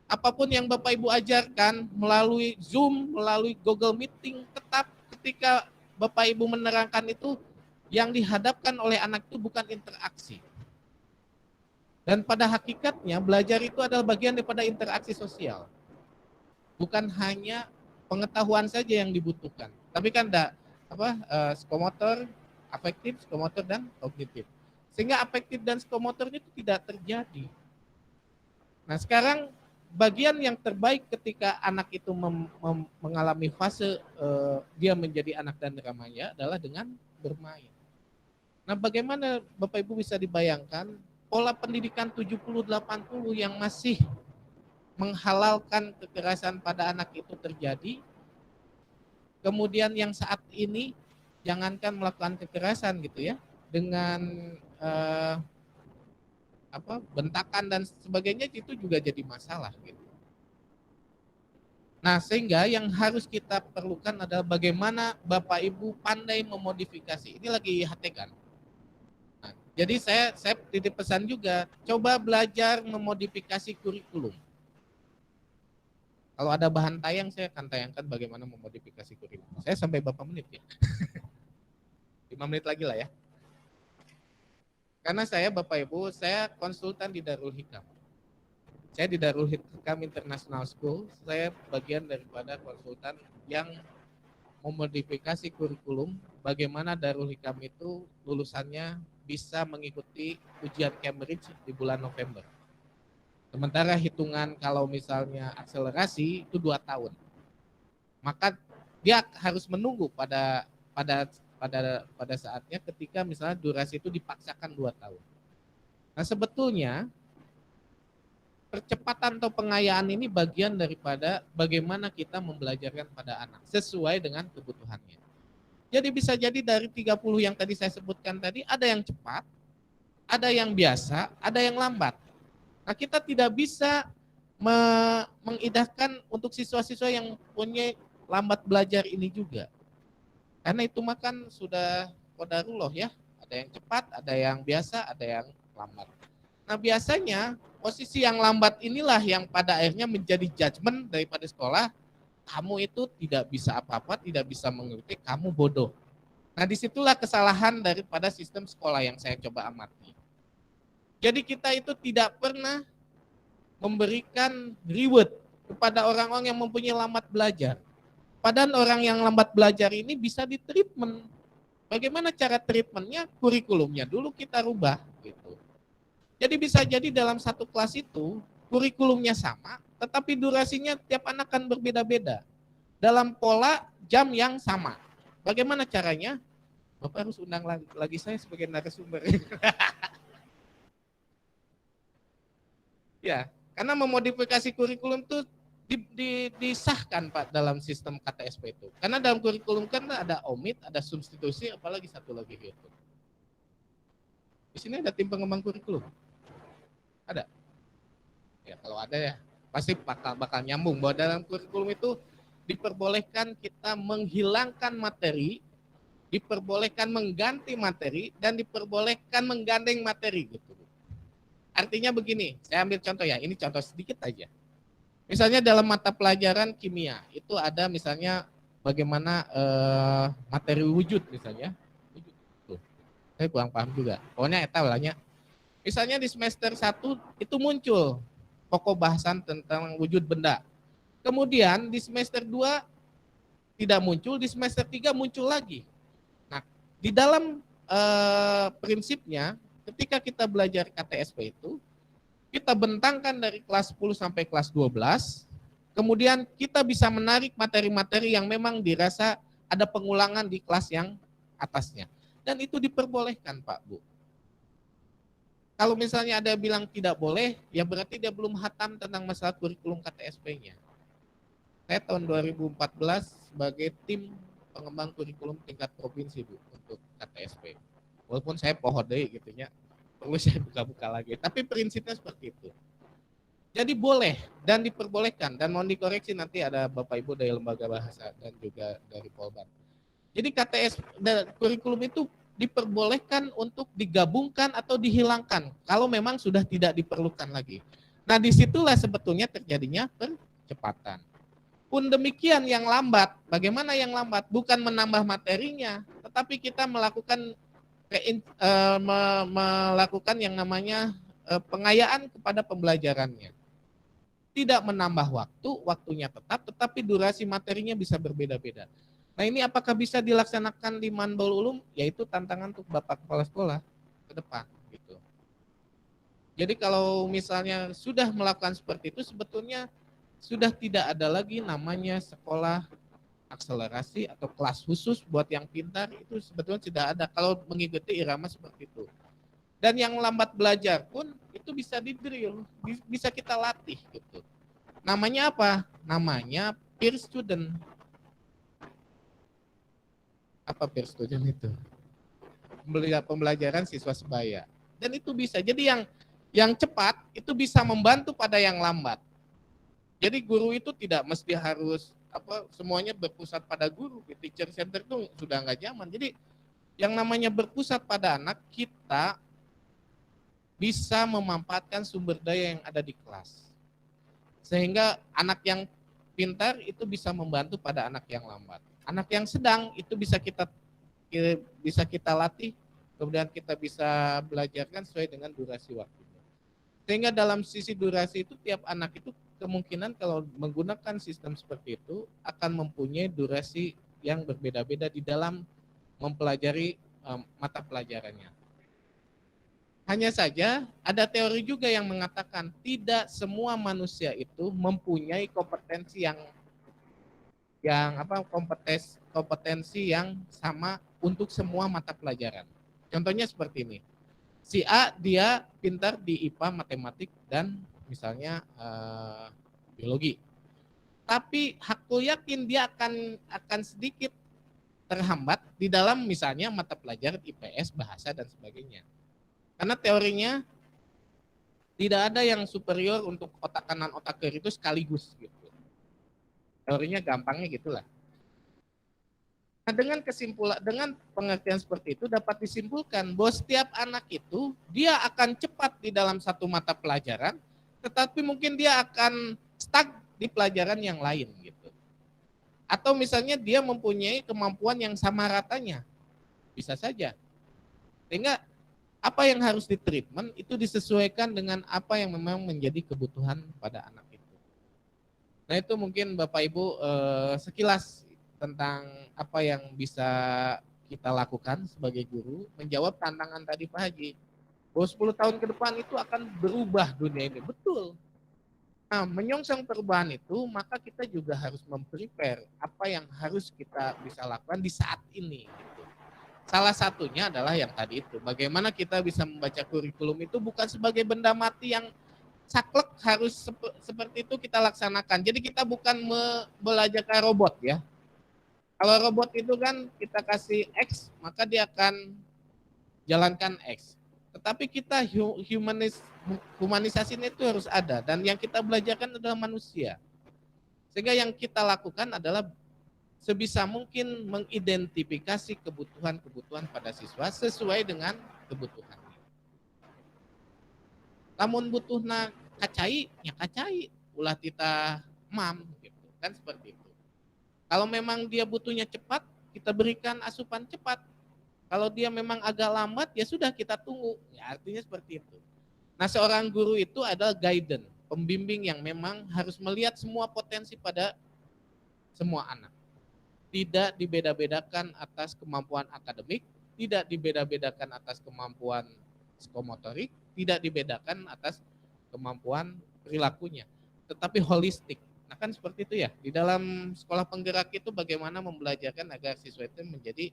Apapun yang Bapak Ibu ajarkan melalui Zoom, melalui Google Meeting, tetap ketika Bapak Ibu menerangkan itu, yang dihadapkan oleh anak itu bukan interaksi. Dan pada hakikatnya belajar itu adalah bagian daripada interaksi sosial. Bukan hanya pengetahuan saja yang dibutuhkan. Tapi kan ada psikomotor, afektif, psikomotor, dan kognitif. Sehingga afektif dan psikomotor itu tidak terjadi. Nah sekarang bagian yang terbaik ketika anak itu mengalami fase dia menjadi anak dan remaja adalah dengan bermain. Nah bagaimana Bapak Ibu bisa dibayangkan pola pendidikan 70-80 yang masih menghalalkan kekerasan pada anak itu terjadi, kemudian yang saat ini jangankan melakukan kekerasan gitu ya, dengan bentakan dan sebagainya itu juga jadi masalah gitu. Nah sehingga yang harus kita perlukan adalah bagaimana Bapak Ibu pandai memodifikasi. Ini lagi HT kan. Nah, Jadi saya titip pesan juga, coba belajar memodifikasi kurikulum. Kalau ada bahan tayang, saya akan tayangkan bagaimana memodifikasi kurikulum. Saya sampai berapa menit ya? 5 menit lagi lah ya. Karena saya Bapak Ibu, saya konsultan di Darul Hikam. Saya di Darul Hikam International School, saya bagian daripada konsultan yang memodifikasi kurikulum, bagaimana Darul Hikam itu lulusannya bisa mengikuti ujian Cambridge di bulan November. Sementara hitungan kalau misalnya akselerasi itu 2 tahun. Maka dia harus menunggu pada saatnya ketika misalnya durasi itu dipaksakan 2 tahun. Nah, sebetulnya percepatan atau pengayaan ini bagian daripada bagaimana kita membelajarkan pada anak sesuai dengan kebutuhannya. Jadi bisa jadi dari 30 yang tadi saya sebutkan tadi, ada yang cepat, ada yang biasa, ada yang lambat. Nah, kita tidak bisa mengidahkan untuk siswa-siswa yang punya lambat belajar ini juga. Karena itu makan sudah qadarullah ya. Ada yang cepat, ada yang biasa, ada yang lambat. Nah, biasanya posisi yang lambat inilah yang pada akhirnya menjadi judgement daripada sekolah. Kamu itu tidak bisa apa-apa, tidak bisa mengerti, kamu bodoh. Nah, disitulah kesalahan daripada sistem sekolah yang saya coba amati. Jadi kita itu tidak pernah memberikan reward kepada orang-orang yang mempunyai lambat belajar. Padahal orang yang lambat belajar ini bisa ditreatment. Bagaimana cara treatmentnya? Kurikulumnya dulu kita rubah gitu. Jadi bisa jadi dalam satu kelas itu kurikulumnya sama, tetapi durasinya tiap anak kan berbeda-beda. Dalam pola jam yang sama. Bagaimana caranya? Bapak harus undang lagi saya sebagai narasumber. Ya, karena memodifikasi kurikulum itu disahkan Pak dalam sistem KTSP itu. Karena dalam kurikulum kan ada omit, ada substitusi, apalagi satu lagi gitu. Di sini ada tim pengembang kurikulum. Ada? Ya kalau ada ya pasti bakal nyambung bahwa dalam kurikulum itu diperbolehkan kita menghilangkan materi, diperbolehkan mengganti materi, dan diperbolehkan menggandeng materi gitu. Artinya begini, saya ambil contoh ya, ini contoh sedikit aja. Misalnya dalam mata pelajaran kimia, itu ada misalnya bagaimana materi wujud misalnya. Tuh, saya kurang paham juga. Pokoknya etawalnya. Misalnya di semester 1 itu muncul pokok bahasan tentang wujud benda. Kemudian di semester 2 tidak muncul, di semester 3 muncul lagi. Nah, di dalam prinsipnya ketika kita belajar KTSP itu, kita bentangkan dari kelas 10 sampai kelas 12, kemudian kita bisa menarik materi-materi yang memang dirasa ada pengulangan di kelas yang atasnya. Dan itu diperbolehkan Pak, Bu. Kalau misalnya ada bilang tidak boleh, ya berarti dia belum hatam tentang masalah kurikulum KTSP-nya. Saya tahun 2014 sebagai tim pengembang kurikulum tingkat provinsi, Bu, untuk KTSP. Walaupun saya pohodei gitu ya, perlu saya buka-buka lagi. Tapi prinsipnya seperti itu. Jadi boleh dan diperbolehkan, dan mohon dikoreksi nanti ada Bapak Ibu dari Lembaga Bahasa dan juga dari Polban. Jadi KTS kurikulum itu diperbolehkan untuk digabungkan atau dihilangkan kalau memang sudah tidak diperlukan lagi. Nah, disitulah sebetulnya terjadinya percepatan. Pun demikian yang lambat, bagaimana yang lambat? Bukan menambah materinya, tetapi kita melakukan yang namanya pengayaan kepada pembelajarannya. Tidak menambah waktu, waktunya tetap, tetapi durasi materinya bisa berbeda-beda. Nah, ini apakah bisa dilaksanakan di Manbol Ulum? Yaitu tantangan untuk Bapak Kepala Sekolah ke depan. Gitu. Jadi kalau misalnya sudah melakukan seperti itu, sebetulnya sudah tidak ada lagi namanya sekolah akselerasi atau kelas khusus buat yang pintar, itu sebetulnya tidak ada kalau mengikuti irama seperti itu. Dan yang lambat belajar pun itu bisa di-drill, bisa kita latih gitu. Namanya apa? Namanya peer student. Apa peer student itu? Pembelajaran siswa sebaya. Dan itu bisa. Jadi yang cepat itu bisa membantu pada yang lambat. Jadi guru itu tidak mesti harus semuanya berpusat pada guru. Teacher center itu sudah nggak zaman. Jadi yang namanya berpusat pada anak, kita bisa memanfaatkan sumber daya yang ada di kelas. Sehingga anak yang pintar itu bisa membantu pada anak yang lambat. Anak yang sedang itu bisa kita latih, kemudian kita bisa belajarkan sesuai dengan durasi waktunya. Sehingga dalam sisi durasi itu tiap anak itu kemungkinan kalau menggunakan sistem seperti itu akan mempunyai durasi yang berbeda-beda di dalam mempelajari mata pelajarannya. Hanya saja ada teori juga yang mengatakan tidak semua manusia itu mempunyai kompetensi kompetensi yang sama untuk semua mata pelajaran. Contohnya seperti ini. Si A dia pintar di IPA, matematik dan misalnya biologi. Tapi aku yakin dia akan sedikit terhambat di dalam misalnya mata pelajaran IPS, bahasa dan sebagainya. Karena teorinya tidak ada yang superior untuk otak kanan otak kiri itu sekaligus gitu. Teorinya gampangnya gitulah. Nah, dengan pengertian seperti itu dapat disimpulkan bahwa setiap anak itu dia akan cepat di dalam satu mata pelajaran, tetapi mungkin dia akan stuck di pelajaran yang lain gitu. Atau misalnya dia mempunyai kemampuan yang sama ratanya. Bisa saja. Sehingga apa yang harus ditreatment itu disesuaikan dengan apa yang memang menjadi kebutuhan pada anak itu. Nah itu mungkin Bapak Ibu sekilas tentang apa yang bisa kita lakukan sebagai guru menjawab tantangan tadi Pak Haji. Bahwa 10 tahun ke depan itu akan berubah dunia ini. Betul. Nah menyongsong perubahan itu maka kita juga harus memprepare apa yang harus kita bisa lakukan di saat ini. Salah satunya adalah yang tadi itu, bagaimana kita bisa membaca kurikulum itu bukan sebagai benda mati yang saklek harus seperti itu kita laksanakan. Jadi kita bukan belajar kayak robot ya. Kalau robot itu kan kita kasih X, maka dia akan jalankan X. Tetapi kita humanisasinya itu harus ada, dan yang kita belajarkan adalah manusia. Sehingga yang kita lakukan adalah sebisa mungkin mengidentifikasi kebutuhan-kebutuhan pada siswa sesuai dengan kebutuhan. Lamun butuhna kacai, ya kacai, ulah kita mam, gitu kan seperti itu. Kalau memang dia butuhnya cepat, kita berikan asupan cepat. Kalau dia memang agak lambat, ya sudah kita tunggu. Ya artinya seperti itu. Nah seorang guru itu adalah guidance, pembimbing yang memang harus melihat semua potensi pada semua anak. Tidak dibeda-bedakan atas kemampuan akademik, tidak dibeda-bedakan atas kemampuan psikomotorik, tidak dibedakan atas kemampuan perilakunya, tetapi holistik. Nah kan seperti itu ya, di dalam sekolah penggerak itu bagaimana membelajarkan agar siswa itu menjadi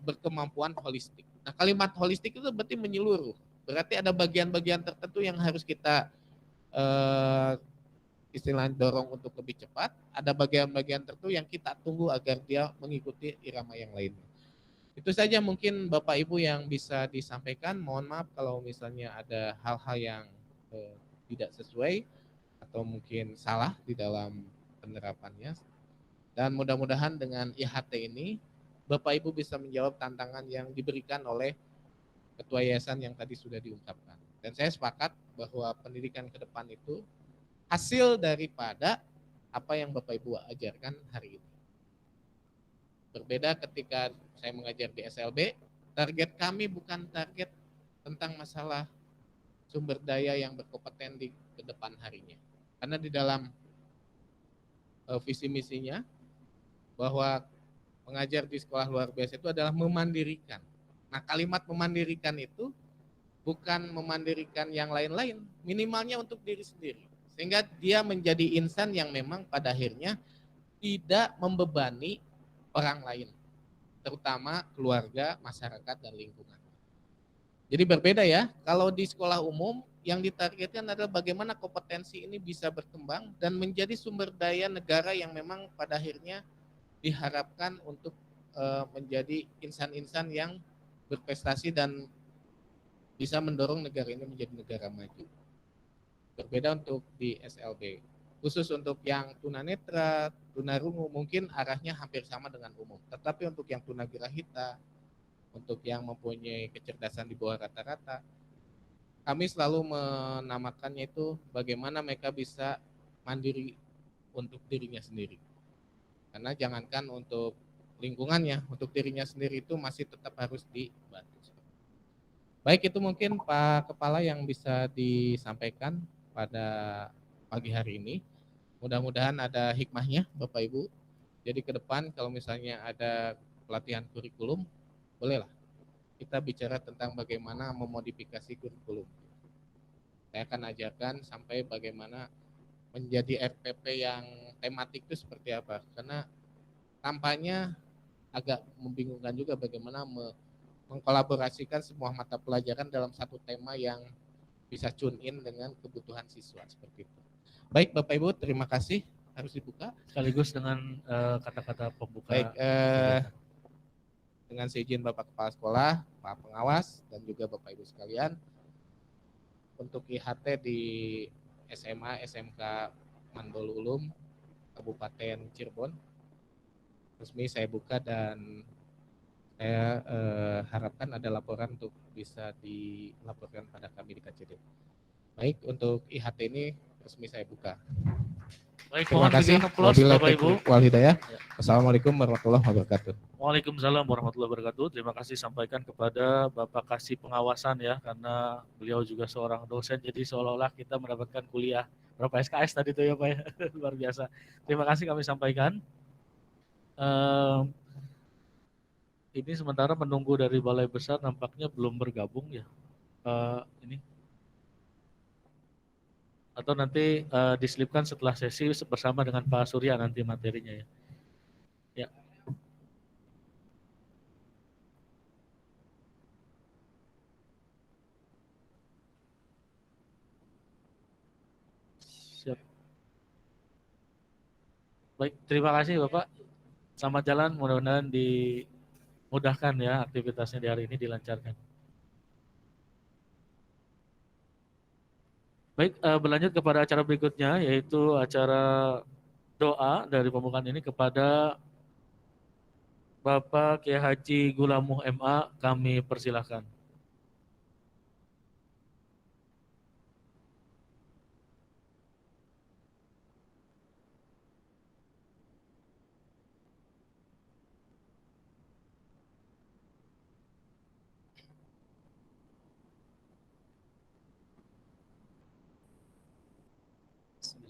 berkemampuan holistik. Nah kalimat holistik itu berarti menyeluruh, berarti ada bagian-bagian tertentu yang harus kita istilahnya dorong untuk lebih cepat, ada bagian-bagian tertentu yang kita tunggu agar dia mengikuti irama yang lainnya. Itu saja mungkin Bapak Ibu yang bisa disampaikan. Mohon maaf kalau misalnya ada hal-hal yang tidak sesuai atau mungkin salah di dalam penerapannya. Dan mudah-mudahan dengan IHT ini Bapak Ibu bisa menjawab tantangan yang diberikan oleh Ketua Yayasan yang tadi sudah diungkapkan. Dan saya sepakat bahwa pendidikan ke depan itu hasil daripada apa yang Bapak Ibu ajarkan hari ini. Berbeda ketika saya mengajar di SLB, target kami bukan target tentang masalah sumber daya yang berkompeten di ke depan harinya. Karena di dalam visi misinya bahwa mengajar di sekolah luar biasa itu adalah memandirikan. Nah kalimat memandirikan itu bukan memandirikan yang lain-lain, minimalnya untuk diri sendiri. Sehingga dia menjadi insan yang memang pada akhirnya tidak membebani orang lain, terutama keluarga, masyarakat, dan lingkungan. Jadi berbeda ya, kalau di sekolah umum yang ditargetkan adalah bagaimana kompetensi ini bisa berkembang dan menjadi sumber daya negara yang memang pada akhirnya diharapkan untuk menjadi insan-insan yang berprestasi dan bisa mendorong negara ini menjadi negara maju. Berbeda untuk di SLB. Khusus untuk yang tunanetra, tunarungu mungkin arahnya hampir sama dengan umum. Tetapi untuk yang tunagrahita, untuk yang mempunyai kecerdasan di bawah rata-rata, kami selalu menamakannya itu bagaimana mereka bisa mandiri untuk dirinya sendiri. Karena jangankan untuk lingkungannya, untuk dirinya sendiri itu masih tetap harus dibantu. Baik, itu mungkin Pak Kepala yang bisa disampaikan pada pagi hari ini. Mudah-mudahan ada hikmahnya Bapak Ibu. Jadi ke depan kalau misalnya ada pelatihan kurikulum, bolehlah kita bicara tentang bagaimana memodifikasi kurikulum. Saya akan ajarkan sampai bagaimana menjadi RPP yang tematik itu seperti apa. Karena tampaknya agak membingungkan juga bagaimana mengkolaborasikan semua mata pelajaran dalam satu tema yang bisa tune in dengan kebutuhan siswa seperti itu. Baik Bapak Ibu, terima kasih. Harus dibuka. Sekaligus dengan kata-kata pembuka. Baik, dengan seizin Bapak Kepala Sekolah, Pak Pengawas, dan juga Bapak Ibu sekalian, untuk IHT di SMA SMK Mandol Ulum Kabupaten Cirebon resmi saya buka dan saya harapkan ada laporan untuk bisa dilaporkan pada kami di KCD. Baik, untuk IHT ini resmi saya buka. Baik, Terima mohon kasih. berikan aplaus Bapak Ibu. Wal hidayah. Ya. Assalamualaikum warahmatullahi wabarakatuh. Waalaikumsalam warahmatullahi wabarakatuh. Terima kasih sampaikan kepada Bapak Kasih Pengawasan ya, karena beliau juga seorang dosen, jadi seolah-olah kita mendapatkan kuliah berapa SKS tadi tuh ya Pak ya. Luar biasa. Terima kasih kami sampaikan. Ini sementara menunggu dari Balai Besar nampaknya belum bergabung ya. Ini atau nanti diselipkan setelah sesi bersama dengan Pak Surya nanti materinya ya. Ya. Siap. Baik, terima kasih Bapak. Selamat jalan, mudah-mudahan dimudahkan ya aktivitasnya di hari ini, dilancarkan. Baik, berlanjut kepada acara berikutnya, yaitu acara doa dari pembukaan ini kepada Bapak Kiai Haji Gulamuh MA, kami persilahkan.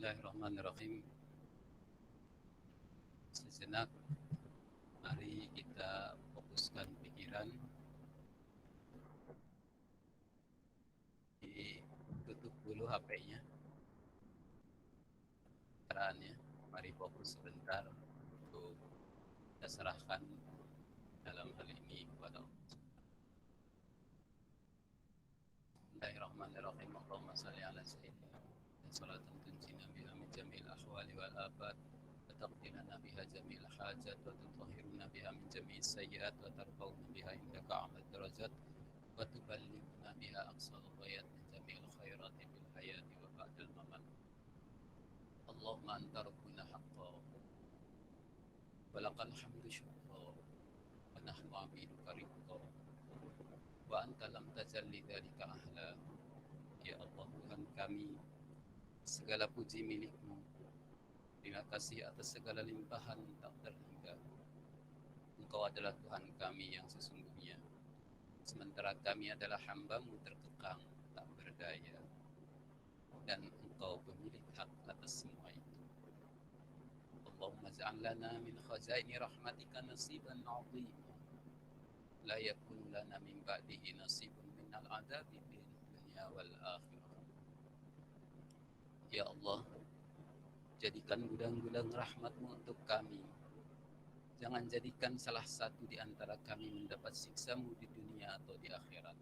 Bismillahirrahmanirrahim. Sejenak, mari kita fokuskan pikiran, ditutup dulu HP-nya, perannya. Mari fokus sebentar untuk kita serahkan dalam hal ini kepada Allah. Bismillahirrahmanirrahim. Allahumma salli ala sayyidina salatan tunjina biha min jamil ahwali wal afat wa taqdi lana biha jamil hajat wa tutahhiruna biha min jamil sayyiat wa tarfa'una biha indaka a'la darajat wa tuballighuna biha aqsal ghayat min jamil khairati fil hayati wa ba'dal mamat. Allahumma anta rabbuna haqqan wa laqal hamdu syukran wa nahnu 'abiduka ridha wa anta lam tajal li dzalika ahla. Ya Allah, Tuhan kami, segala puji milik-Mu. Terima kasih atas segala limpahan tak terhingga. Engkau adalah Tuhan kami yang sesungguhnya, sementara kami adalah hamba-Mu terkekang, tak berdaya, dan Engkau pemilik hak atas semua itu. Allahumma ja'al lana min khazaini rahmatika nasiban 'azima, la yakun lana min ba'dihi nasibun minal 'adzabi fid dunya wal akhirah. Ya Allah, jadikan gudang-gudang rahmat-Mu untuk kami. Jangan jadikan salah satu di antara kami mendapat siksa-Mu di dunia atau di akhirat.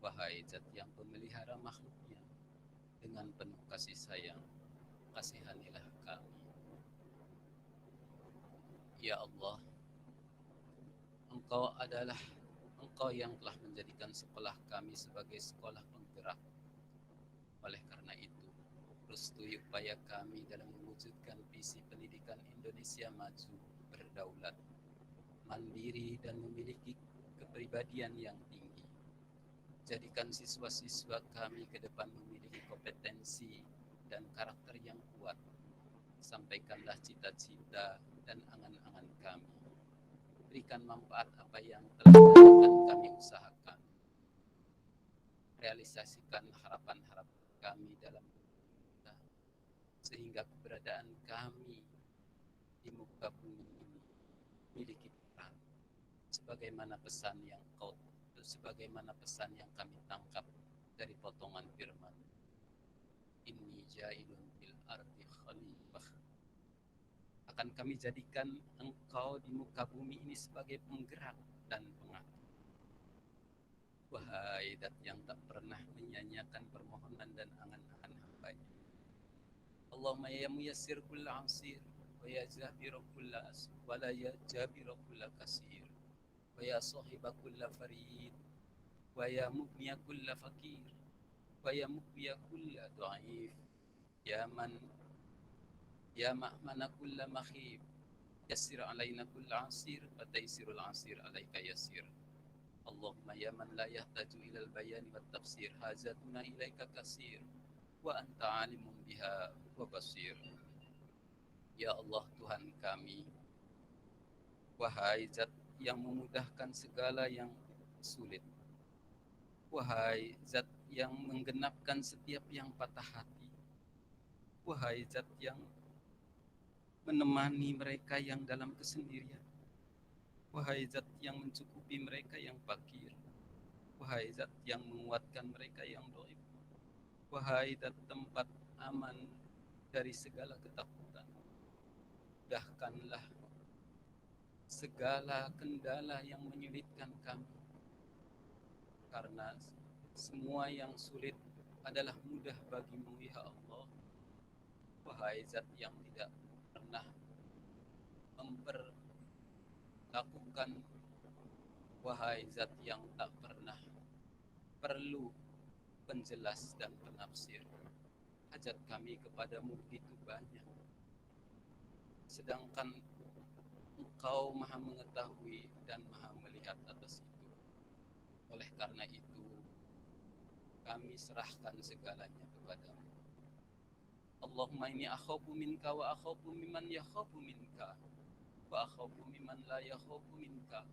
Wahai Zat yang pemelihara makhluk-Nya, dengan penuh kasih sayang, kasihanilah kami. Ya Allah, Engkau yang telah menjadikan sekolah kami sebagai sekolah penggerak. Oleh karena itu, restui upaya kami dalam mewujudkan visi pendidikan Indonesia maju, berdaulat, mandiri, dan memiliki kepribadian yang tinggi. Jadikan siswa-siswa kami ke depan memiliki kompetensi dan karakter yang kuat. Sampaikanlah cita-cita dan angan-angan kami. Berikan manfaat apa yang telah akan kami usahakan. Realisasikan harapan-harapan kami dalam kita, sehingga keberadaan kami di muka bumi ini memiliki peran sebagaimana pesan yang kami tangkap dari potongan firman, inni ja'ilun fil ardi khalifah. Akan kami jadikan engkau di muka bumi ini sebagai penggerak dan pengatur. Wahai Dat yang tak pernah menyanyiakan permohonan dan angan-angan hamba-Nya. Allahumma ya muyassir kulla asir, wa ya jabir kulla asir, wa la ya jabir kulla kasir, wa ya sahiba kulla farid, wa ya mugniya kulla fakir, wa ya mukwiya kulla dhaif, ya ma'mana kulla makhib, yassir alaina kulla asir, wa taysirul asir alaika yassir. Allahumma ya man la yahtaju ilal bayani wat tafsir, hajatuna ilaika kasir, wa anta alimun biha wa basir. Ya Allah Tuhan kami, wahai Zat yang memudahkan segala yang sulit, wahai Zat yang menggenapkan setiap yang patah hati, wahai Zat yang menemani mereka yang dalam kesendirian, wahai Zat yang mencukupi mereka yang fakir, wahai Zat yang menguatkan mereka yang dhaif, wahai Zat tempat aman dari segala ketakutan. Mudahkanlah segala kendala yang menyulitkan kami, karena semua yang sulit adalah mudah bagimu ya Allah. Wahai Zat yang tidak pernah memperlakukan, wahai Zat yang tak pernah perlu penjelas dan penafsir. Hajat kami kepadamu begitu banyak, sedangkan Engkau maha mengetahui dan maha melihat atas itu. Oleh karena itu, kami serahkan segalanya kepadamu. Allahumma inni akhafu minka wa akhafu mimman yakhafu minka wa akhafu mimman la yakhafu minka.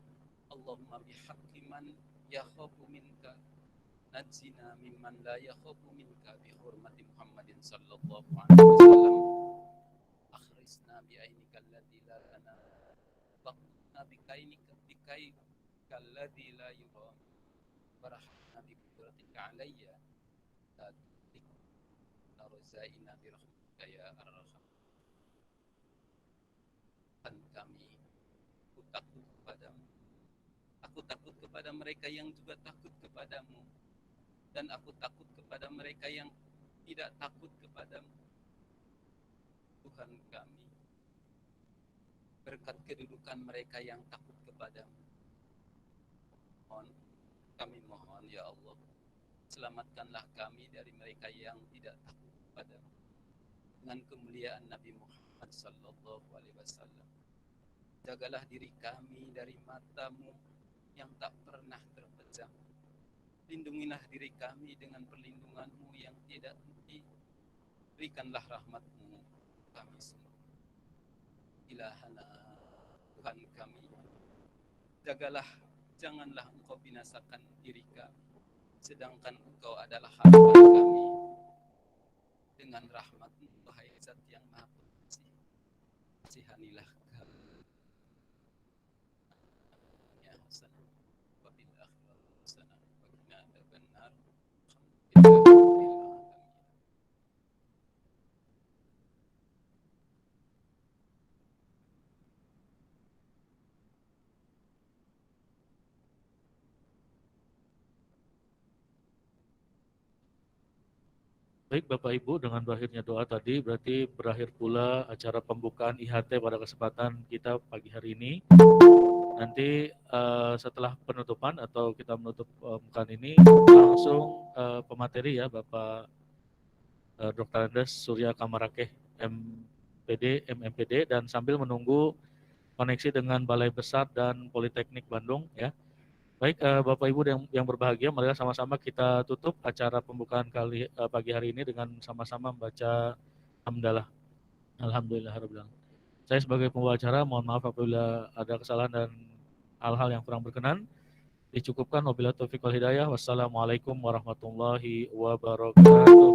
Allahumma bihaqqi man yakhafu minka najjina mimman la yakhafu minka bi hurmati Muhammadin sallallahu alaihi wasallam. Akhrisna bi ainika allati la tanam, waqna bi kainika alladhi la yuram, warahna bi qudratika alayya la tudik narzaina bi rahmatika ya arham. Dan kami, aku takut kepadamu, aku takut kepada mereka yang juga takut kepadamu, dan aku takut kepada mereka yang tidak takut kepadamu. Tuhan kami, berkat kedudukan mereka yang takut kepadamu, kami mohon ya Allah, selamatkanlah kami dari mereka yang tidak takut kepadamu, dengan kemuliaan Nabi Muhammad sallallahu alaihi wasallam. Jagalah diri kami dari matamu yang tak pernah terpejam. Lindungilah diri kami dengan perlindunganmu yang tidak henti. Berikanlah rahmatmu kami semua. Ilahana, Tuhan kami, jagalah, janganlah Engkau binasakan diri kami, sedangkan Engkau adalah harapan kami. Dengan rahmat-Mu, wahai Zat yang Maha Pengasih, kasihanilah kami. Ya Hasan, wa bil akhirati hasanah wa qina adzabannar. Alhamdulillah. Baik Bapak Ibu, dengan berakhirnya doa tadi berarti berakhir pula acara pembukaan IHT pada kesempatan kita pagi hari ini. Nanti setelah penutupan atau kita menutup pembukaan ini langsung pemateri ya Bapak Dr. Andes Surya Kamarakeh MPD, MMPD, dan sambil menunggu koneksi dengan Balai Besar dan Politeknik Bandung ya. Baik, Bapak Ibu yang berbahagia, mari sama-sama kita tutup acara pembukaan pagi hari ini dengan sama-sama membaca hamdalah. Alhamdulillahirabbil alamin. Saya sebagai pembawa acara mohon maaf apabila ada kesalahan dan hal-hal yang kurang berkenan. Dicukupkan, wabillahi taufiq wal hidayah. Wassalamualaikum warahmatullahi wabarakatuh.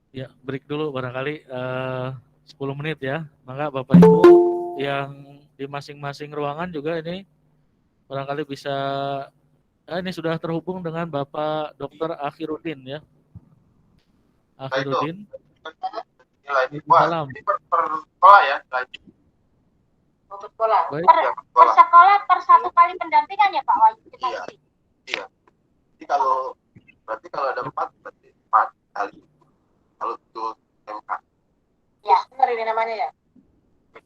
Ya, break dulu barangkali 10 menit ya. Maka Bapak Ibu yang di masing-masing ruangan juga ini barangkali bisa ini sudah terhubung dengan Bapak Dr. Akhiruddin ya. Akhiruddin. Salam. Ini per sekolah ya? Per sekolah. Baik. Per sekolah per satu kali pendampingan ya Pak Wahyu? Iya. Iya. Jadi berarti kalau ada 4 berarti 4 kali. Kalau itu MK. Ya, benar ini namanya ya?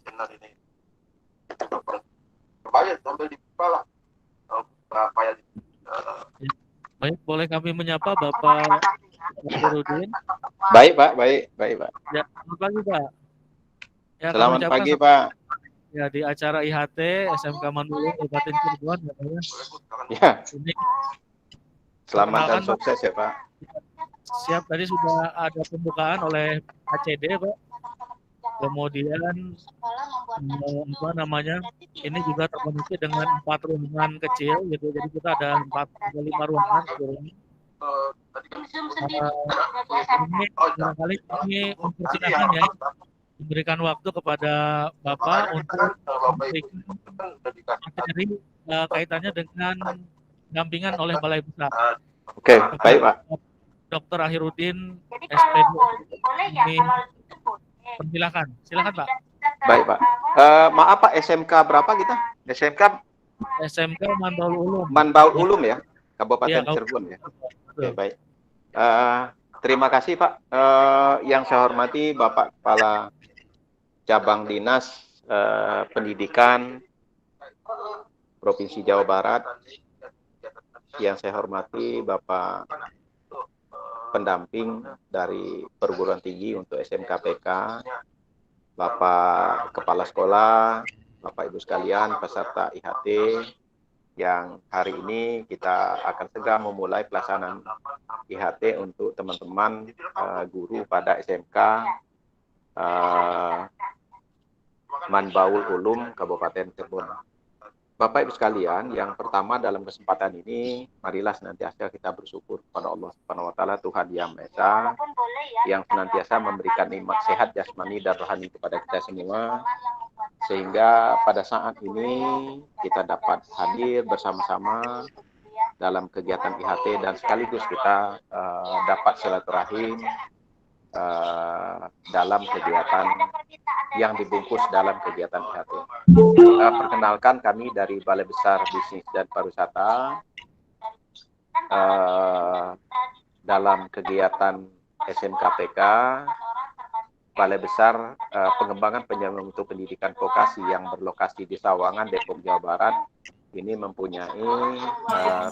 Benar ini. Coba ya sambil dibuka lah. Berapa ya? Baik, boleh kami menyapa Bapak Akhiruddin? Baik Pak, baik Pak. Ya, selamat pagi Pak. Ya, Selamat pagi Pak. Ya, di acara IHT SMK Mandulu Kabupaten Cirebon katanya. Ya. Ini selamat dan sukses ya Pak. Siap, tadi sudah ada pembukaan oleh ACD Pak. Kemudian apa namanya? Ini juga terkoneksi dengan 4 ruangan kecil gitu. Jadi kita ada 5 ruangan ini barangkali kami mempersilakan ya, memberikan waktu kepada Bapak untuk memberikan materi kaitannya dengan dampingan oleh Balai Besar. Oke, baik Pak. Dr. Akhiruddin SPD. Ini persilakan, silakan Pak. Baik Pak. Maaf Pak, SMK berapa kita? SMK Manbaul Ulum. Manbaul Ulum ya, Kabupaten Ya, Cirebon ya. Oke, baik. Terima kasih Pak. Yang saya hormati Bapak Kepala Cabang Dinas Pendidikan Provinsi Jawa Barat. Yang saya hormati Bapak pendamping dari perguruan tinggi untuk SMKPK, Bapak Kepala Sekolah, Bapak Ibu sekalian, peserta IHT, yang hari ini kita akan segera memulai pelaksanaan IHT untuk teman-teman guru pada SMK Manbaul Ulum Kabupaten Cirebon. Bapak Ibu sekalian, yang pertama dalam kesempatan ini, marilah senantiasa kita bersyukur kepada Allah Subhanahu wa taala, Tuhan Yang Maha Esa, yang senantiasa memberikan nikmat sehat jasmani dan rohani kepada kita semua, sehingga pada saat ini kita dapat hadir bersama-sama dalam kegiatan IHT dan sekaligus kita dapat silaturahim dalam kegiatan yang dibungkus dalam kegiatan IHT. Perkenalkan, kami dari Balai Besar Bisnis dan Pariwisata dalam kegiatan SMKPK Balai Besar Pengembangan Penjaminan Mutu Pendidikan Vokasi yang berlokasi di Sawangan, Depok, Jawa Barat ini mempunyai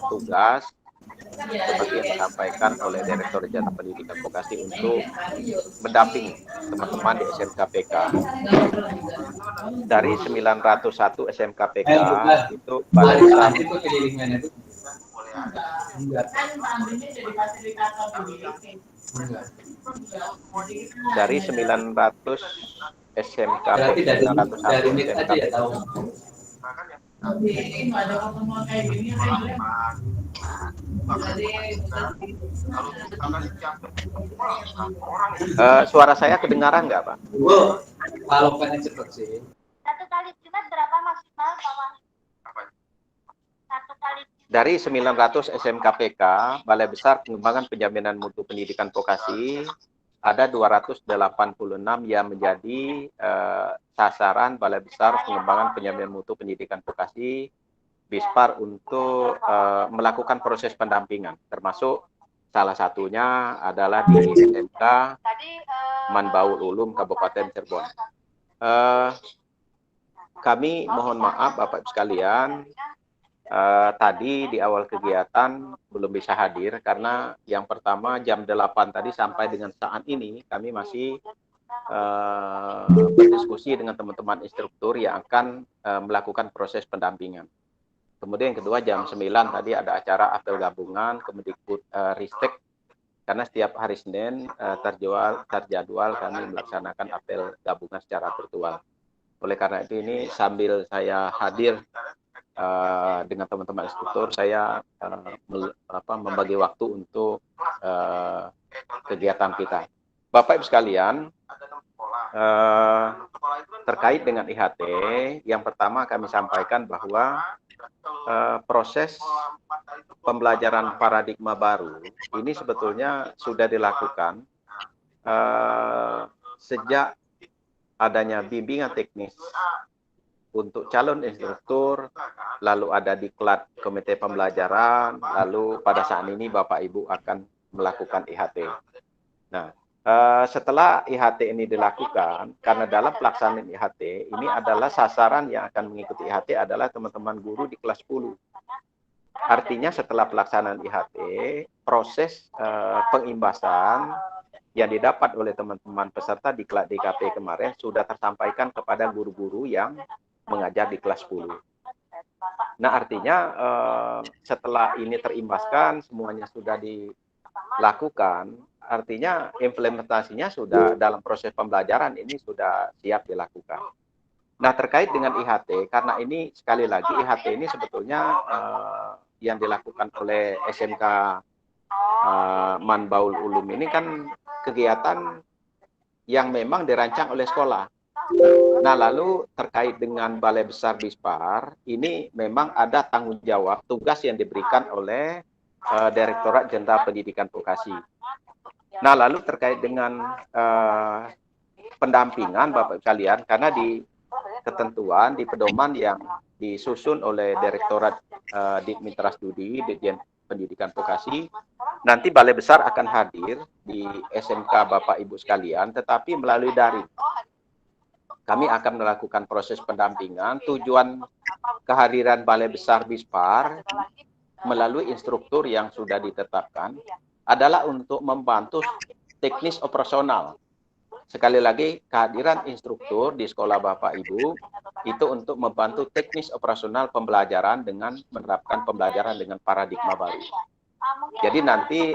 tugas seperti yang disampaikan oleh Direktur Jenderal Pendidikan Vokasi untuk mendampingi teman-teman di SMKPK. Dari 901 SMKPK itu Balai Besar dari 900 SMKPK, 901 SMKPK. Suara saya kedengaran nggak Pak? Kalau pengen cepet sih. Satu kali Jumat berapa maksimal Pak Wahyu? Satu kali. Dari 900 SMKPK, Balai Besar Pengembangan Penjaminan Mutu Pendidikan Vokasi, ada 286 yang menjadi sasaran Balai Besar Pengembangan Penjaminan Mutu Pendidikan Vokasi BISPAR untuk melakukan proses pendampingan, termasuk salah satunya adalah di SMK Manbaul Ulum Kabupaten Cirebon. Kami mohon maaf Bapak Ibu sekalian, tadi di awal kegiatan belum bisa hadir karena yang pertama jam 8 tadi sampai dengan saat ini kami masih berdiskusi dengan teman-teman instruktur yang akan melakukan proses pendampingan. Kemudian yang kedua jam 9 tadi ada acara apel gabungan Kemendikbud Ristek, karena setiap hari Senin terjadwal kami melaksanakan apel gabungan secara virtual. Oleh karena itu ini sambil saya hadir dengan teman-teman instruktur, saya membagi waktu untuk kegiatan kita. Bapak Ibu sekalian, terkait dengan IHT, yang pertama kami sampaikan bahwa proses pembelajaran paradigma baru ini sebetulnya sudah dilakukan sejak adanya bimbingan teknis untuk calon instruktur, lalu ada diklat komite pembelajaran, lalu pada saat ini Bapak Ibu akan melakukan IHT. Nah, setelah IHT ini dilakukan, karena dalam pelaksanaan IHT ini adalah sasaran yang akan mengikuti IHT adalah teman-teman guru di kelas 10. Artinya setelah pelaksanaan IHT, proses pengimbasan yang didapat oleh teman-teman peserta di kelas DKP kemarin sudah tersampaikan kepada guru-guru yang mengajar di kelas 10. Nah, artinya setelah ini terimbaskan, semuanya sudah dilakukan, artinya implementasinya sudah dalam proses pembelajaran ini sudah siap dilakukan. Nah, terkait dengan IHT, karena ini sekali lagi IHT ini sebetulnya yang dilakukan oleh SMK Manbaul Ulum ini kan kegiatan yang memang dirancang oleh sekolah. Nah, lalu terkait dengan Balai Besar Bispar, ini memang ada tanggung jawab tugas yang diberikan oleh Direktorat Jenderal Pendidikan Vokasi. Nah, lalu terkait dengan pendampingan Bapak kalian, karena di ketentuan, di pedoman yang disusun oleh Direktorat Dikmitras Studi, Ditjen Pendidikan Vokasi, nanti Balai Besar akan hadir di SMK Bapak Ibu sekalian, tetapi melalui daring. Kami akan melakukan proses pendampingan. Tujuan kehadiran Balai Besar Bispar melalui instruktur yang sudah ditetapkan adalah untuk membantu teknis operasional. Sekali lagi, kehadiran instruktur di sekolah Bapak Ibu itu untuk membantu teknis operasional pembelajaran dengan menerapkan pembelajaran dengan paradigma baru. Jadi nanti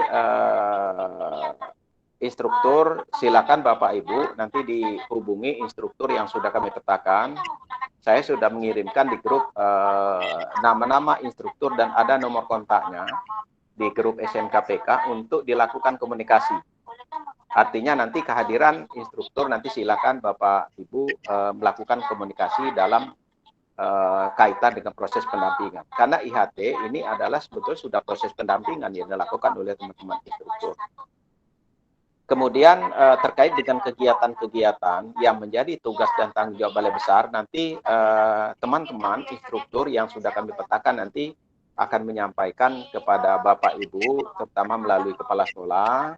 instruktur, silakan Bapak Ibu nanti dihubungi instruktur yang sudah kami petakan. Saya sudah mengirimkan di grup nama-nama instruktur dan ada nomor kontaknya di grup SMKPK untuk dilakukan komunikasi. Artinya nanti kehadiran instruktur nanti silakan Bapak Ibu melakukan komunikasi dalam kaitan dengan proses pendampingan. Karena IHT ini adalah sebetulnya sudah proses pendampingan yang dilakukan oleh teman-teman instruktur. Kemudian terkait dengan kegiatan-kegiatan yang menjadi tugas dan tanggung jawab Balai Besar, nanti teman-teman instruktur yang sudah kami petakan nanti akan menyampaikan kepada Bapak Ibu, terutama melalui kepala sekolah,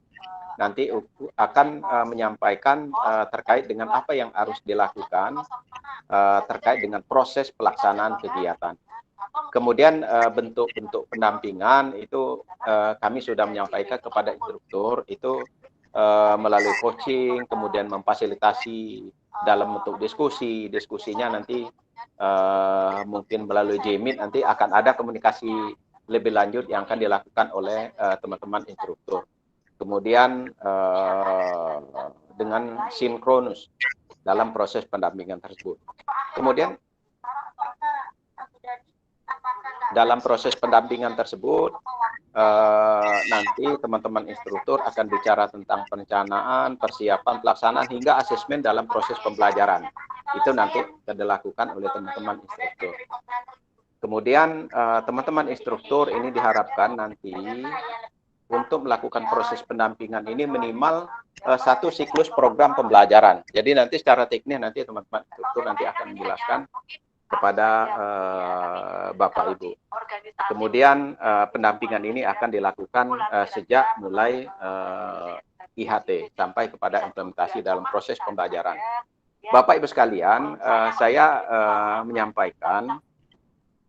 nanti akan menyampaikan terkait dengan apa yang harus dilakukan terkait dengan proses pelaksanaan kegiatan. Kemudian bentuk-bentuk pendampingan itu kami sudah menyampaikan kepada instruktur itu melalui coaching, kemudian memfasilitasi dalam bentuk diskusi. Diskusinya nanti mungkin melalui Jmeet nanti akan ada komunikasi lebih lanjut yang akan dilakukan oleh teman-teman instruktur. Kemudian dengan sinkronus dalam proses pendampingan tersebut. Kemudian dalam proses pendampingan tersebut nanti teman-teman instruktur akan bicara tentang perencanaan, persiapan, pelaksanaan hingga asesmen dalam proses pembelajaran. Itu nanti akan dilakukan oleh teman-teman instruktur. Kemudian teman-teman instruktur ini diharapkan nanti untuk melakukan proses pendampingan ini minimal satu siklus program pembelajaran. Jadi nanti secara teknis nanti teman-teman instruktur nanti akan menjelaskan kepada Bapak Ibu. Kemudian pendampingan ini akan dilakukan sejak mulai IHT sampai kepada implementasi dalam proses pembelajaran. Bapak Ibu sekalian, saya menyampaikan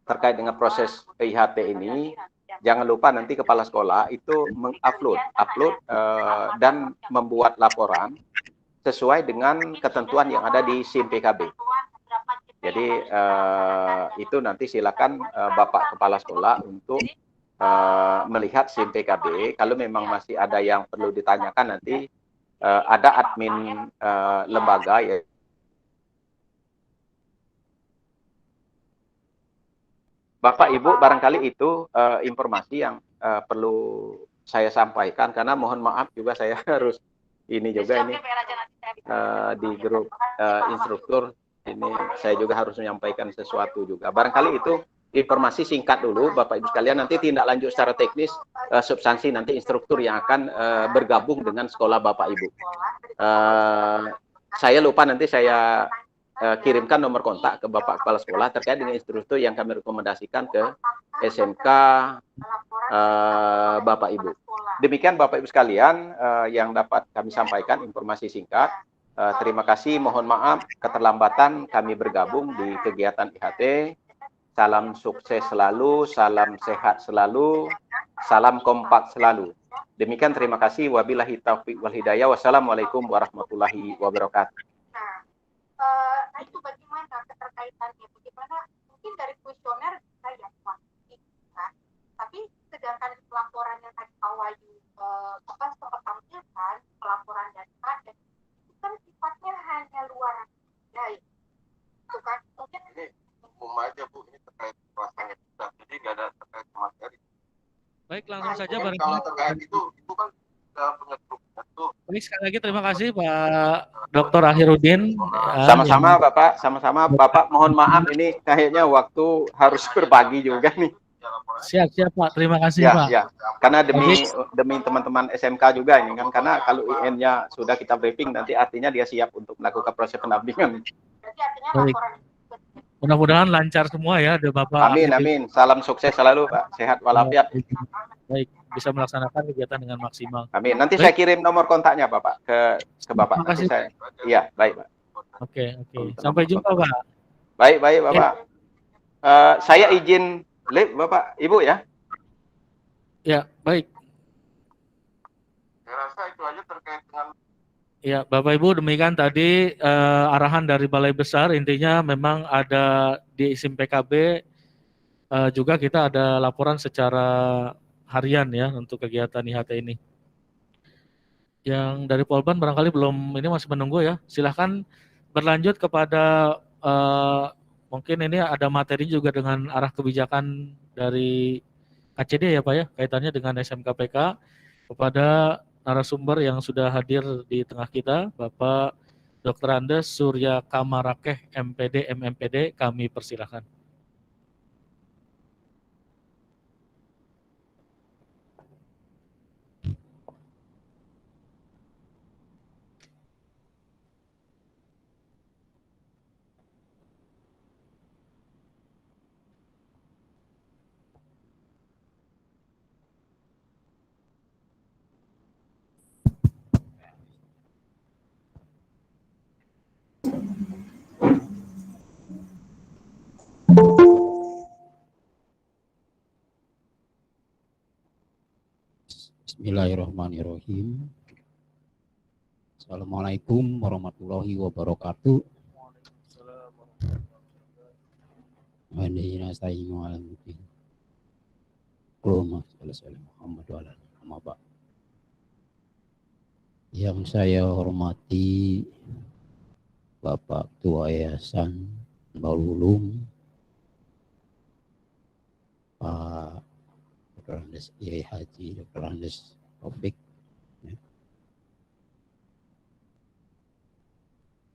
terkait dengan proses IHT ini, jangan lupa nanti kepala sekolah itu mengupload dan membuat laporan sesuai dengan ketentuan yang ada di SIM PKB. Jadi itu nanti silakan Bapak Kepala Sekolah untuk melihat SIM PKB. Kalau memang masih ada yang perlu ditanyakan nanti ada admin lembaga ya. Bapak Ibu, barangkali itu informasi yang perlu saya sampaikan, karena mohon maaf juga saya harus ini juga ini di grup instruktur ini saya juga harus menyampaikan sesuatu juga. Barangkali itu informasi singkat dulu Bapak Ibu sekalian, nanti tindak lanjut secara teknis substansi nanti instruktur yang akan bergabung dengan sekolah Bapak Ibu. Saya lupa, nanti saya kirimkan nomor kontak ke Bapak Kepala Sekolah terkait dengan instruktur yang kami rekomendasikan ke SMK Bapak Ibu. Demikian Bapak Ibu sekalian yang dapat kami sampaikan informasi singkat. Terima kasih, mohon maaf keterlambatan kami bergabung di kegiatan IHT. Salam sukses selalu, salam sehat selalu, salam kompak selalu. Demikian, terima kasih. Wabillahi taufiq wal hidayah. Wassalamualaikum warahmatullahi wabarakatuh. Nah itu bagaimana keterkaitannya? Bagaimana mungkin dari kuesioner saya tapi sedangkan laporan yang tadi Pak Wahyu sempat tampilkan, pelaporan dari Kadek itu kan sifatnya hanya luar dari itu kan mungkin ini umum aja Bu, ini terkait kelasnya kita, jadi nggak ada terkait materi. Baik, langsung saja barangkali. Kalau terkait itu kan punya grup itu. Baik, sekali lagi terima kasih Pak Dr. Akhirudin. Sama-sama Bapak, sama-sama Bapak. Mohon maaf ini kayaknya waktu harus berbagi juga nih. Siap Pak, terima kasih ya, Pak. Ya. Karena demi teman-teman SMK juga ini kan, karena kalau IN-nya sudah kita briefing nanti artinya dia siap untuk melakukan proses pendampingan. Baik. Mudah-mudahan lancar semua ya, ada Bapak. Amin. Salam sukses selalu Pak, sehat walafiat. Baik, bisa melaksanakan kegiatan dengan maksimal. Amin. Nanti baik. Saya kirim nomor kontaknya Bapak ke Bapak. Terima kasih. Iya, baik Pak. Oke. Sampai jumpa Pak. Baik Bapak. Saya izin live Bapak Ibu ya. Ya, baik. Saya rasa itu aja terkait dengan. Ya, Bapak Ibu, demikian tadi arahan dari Balai Besar. Intinya memang ada di SIM PKB juga kita ada laporan secara harian ya untuk kegiatan IHT ini. Yang dari Polban barangkali belum, ini masih menunggu ya. Silahkan berlanjut kepada mungkin ini ada materi juga dengan arah kebijakan dari KCD ya Pak ya, kaitannya dengan SMKPK, kepada narasumber yang sudah hadir di tengah kita, Bapak Dr. Andes Surya Kamarakeh, MPD, MMPD, kami persilahkan. Bismillahirrahmanirrahim. Assalamualaikum warahmatullahi wabarakatuh. Yang saya hormati Bapak Ketua Yayasan Nurul Pak Dr. Andes Kiai Haji Dr. Andes Taufik, ya.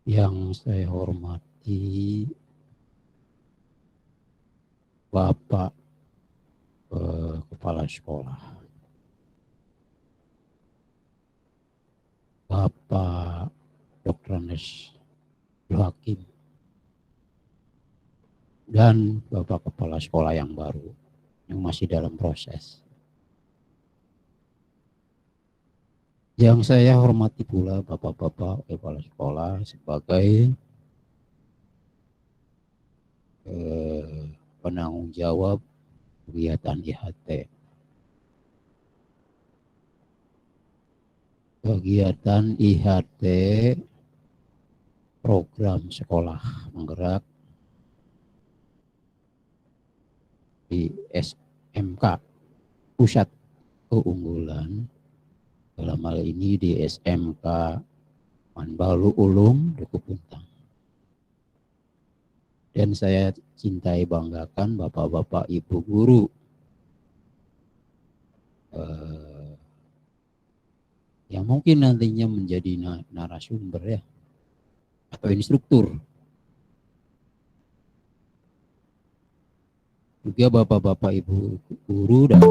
Yang saya hormati Bapak Kepala Sekolah, Bapak Dr. Andes Hakim, dan Bapak Kepala Sekolah yang baru yang masih dalam proses. Yang saya hormati pula Bapak-Bapak Kepala Sekolah sebagai penanggung jawab kegiatan IHT. Kegiatan IHT program sekolah penggerak di SMK Pusat Keunggulan, dalam hal ini di SMK Manbalu Ulum Duku Puntang. Dan saya cintai banggakan bapak-bapak ibu guru yang mungkin nantinya menjadi narasumber ya, atau instruktur. Juga bapak-bapak ibu guru dan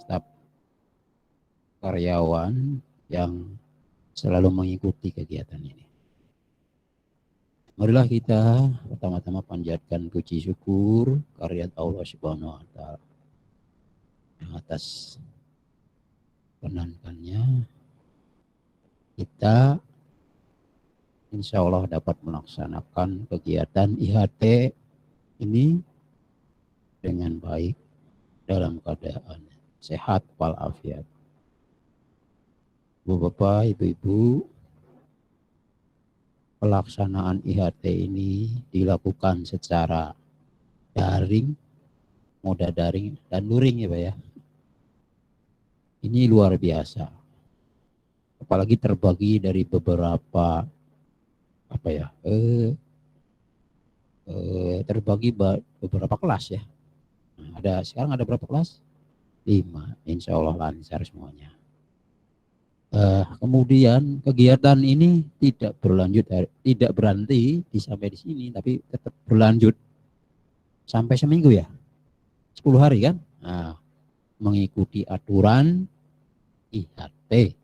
staf karyawan yang selalu mengikuti kegiatan ini. Marilah kita pertama-tama panjatkan puji syukur karyat Allah Subhanahu wa taala atas penankannya kita insya Allah dapat melaksanakan kegiatan IHT ini dengan baik dalam keadaan sehat walafiat. Bapak, Ibu-ibu, pelaksanaan IHT ini dilakukan secara daring, moda daring dan luring ya Pak ya. Ini luar biasa. Apalagi terbagi dari beberapa terbagi beberapa kelas ya. Sekarang ada berapa kelas? 5. Insya Allah lancar semuanya. Kemudian kegiatan ini tidak berhenti sampai di sini, tapi tetap berlanjut sampai seminggu ya, 10 hari kan? Nah, mengikuti aturan IHT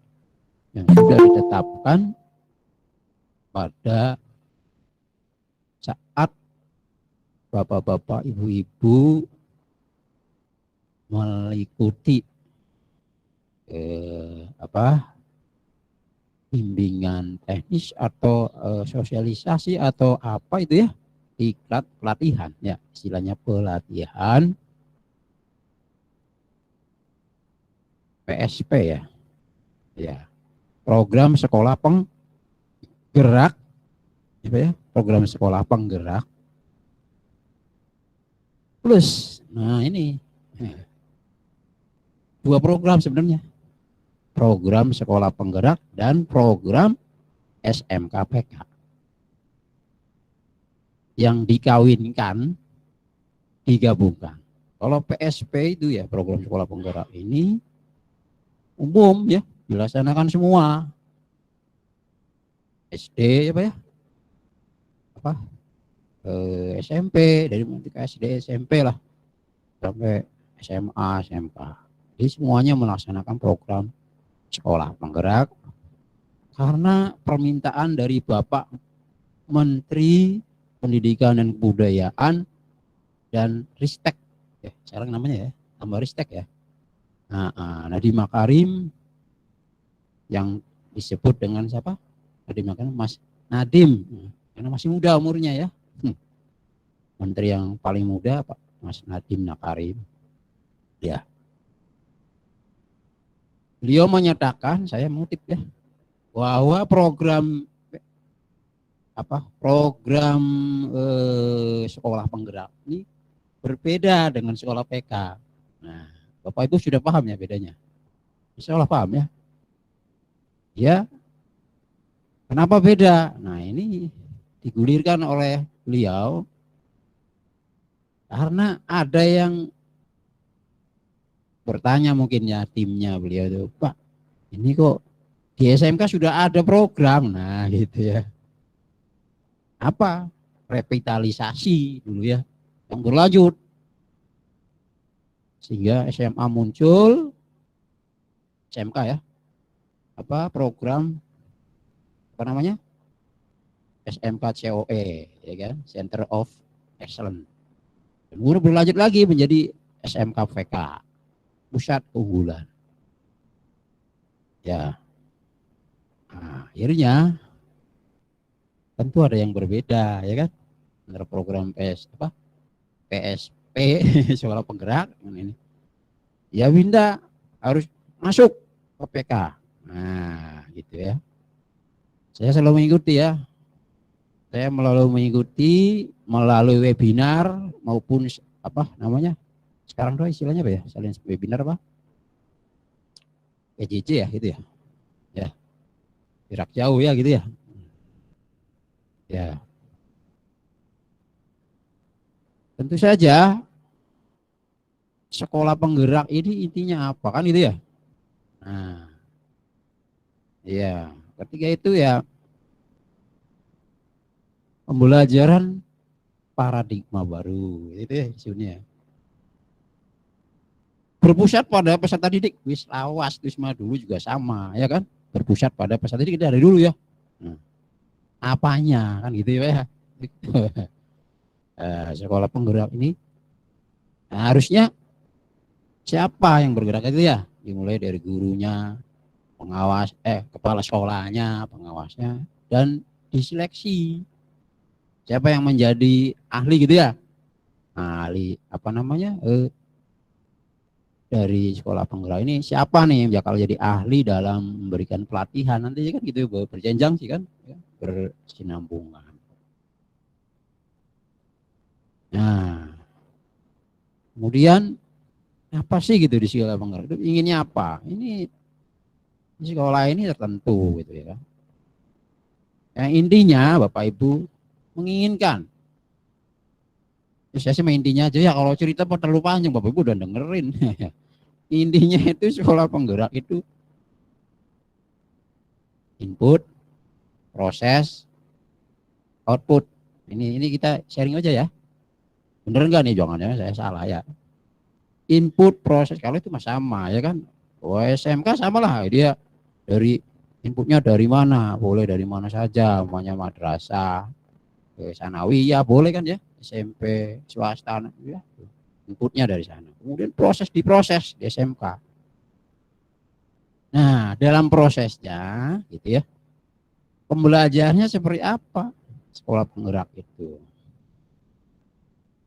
yang sudah ditetapkan pada saat bapak-bapak, ibu-ibu mengikuti bimbingan teknis atau sosialisasi atau apa itu ya, diklat pelatihan ya, istilahnya pelatihan PSP ya, program sekolah penggerak ya, program sekolah penggerak plus, nah ini 2 program sebenarnya, program sekolah penggerak dan program SMKPK yang dikawinkan, digabungkan. Kalau PSP itu ya, program sekolah penggerak ini umum ya, dilaksanakan semua SD ya Pak ya, SMP, dari SD SMP lah sampai SMA SMK. Jadi semuanya melaksanakan program sekolah penggerak karena permintaan dari Bapak Menteri Pendidikan dan Kebudayaan dan Ristek ya, sekarang namanya ya, tambah Ristek ya. Nadiem Makarim yang disebut dengan siapa? Nadiem Makarim, Mas Nadiem, karena masih muda umurnya ya. Menteri yang paling muda Pak Mas Nadiem Makarim. Ya. Beliau menyatakan, saya mengutip ya, bahwa program sekolah penggerak ini berbeda dengan sekolah PK. Nah, Bapak Ibu sudah paham ya bedanya? Insya Allah paham ya? Ya. Kenapa beda? Nah, ini digulirkan oleh beliau karena ada yang bertanya mungkin ya, timnya beliau itu, Pak, ini kok di SMK sudah ada program, nah gitu ya. Apa? Revitalisasi dulu ya, yang berlanjut. Sehingga SMA muncul, SMK ya, program, SMK COE, ya kan, Center of Excellence. Kemudian berlanjut lagi menjadi SMK VK, Pusat Keunggulan. Ya, akhirnya tentu ada yang berbeda, ya kan, antara program PSP sekolah penggerak ini. Ya Winda harus masuk ke PK. Nah, gitu ya. Saya selalu mengikuti ya. Saya mengikuti melalui webinar maupun apa namanya? Sekarang tuh istilahnya apa ya? Selain webinar apa? PJJ ya gitu ya. Ya. Jarak jauh ya gitu ya. Ya. Tentu saja sekolah penggerak ini intinya apa kan gitu ya. Nah, ya ketika itu ya pembelajaran paradigma baru itu ya isunya. Berpusat pada peserta didik, wis awas Wisma dulu juga sama ya kan, berpusat pada peserta didik dari dulu ya. Nah, apanya kan gitu ya. Sekolah penggerak ini nah, harusnya siapa yang bergerak itu ya, dimulai dari gurunya, pengawas, kepala sekolahnya, pengawasnya, dan diseleksi. Siapa yang menjadi ahli gitu ya? Nah, ahli apa namanya? Dari sekolah penggerak ini siapa nih yang bakal jadi ahli dalam memberikan pelatihan nanti kan gitu berjenjang sih kan, ya, bersinambungan. Nah, kemudian apa sih gitu di sekolah penggerak itu inginnya apa? Ini di sekolah ini tertentu gitu ya kan. Yang intinya Bapak Ibu menginginkan. Saya sih intinya aja ya, kalau cerita terlalu panjang Bapak Ibu udah dengerin. Intinya itu sekolah penggerak itu input, proses, output. Ini kita sharing aja ya. Bener enggak nih, jangan-jangan saya salah ya. Input, proses, kalau itu mas sama ya kan. SMK sama lah, dia dari inputnya dari mana, boleh dari mana saja, namanya madrasah, sanawi ya boleh kan ya, SMP, swasta ya, inputnya dari sana. Kemudian diproses di SMK. Nah, dalam prosesnya gitu ya, pembelajarannya seperti apa sekolah penggerak itu?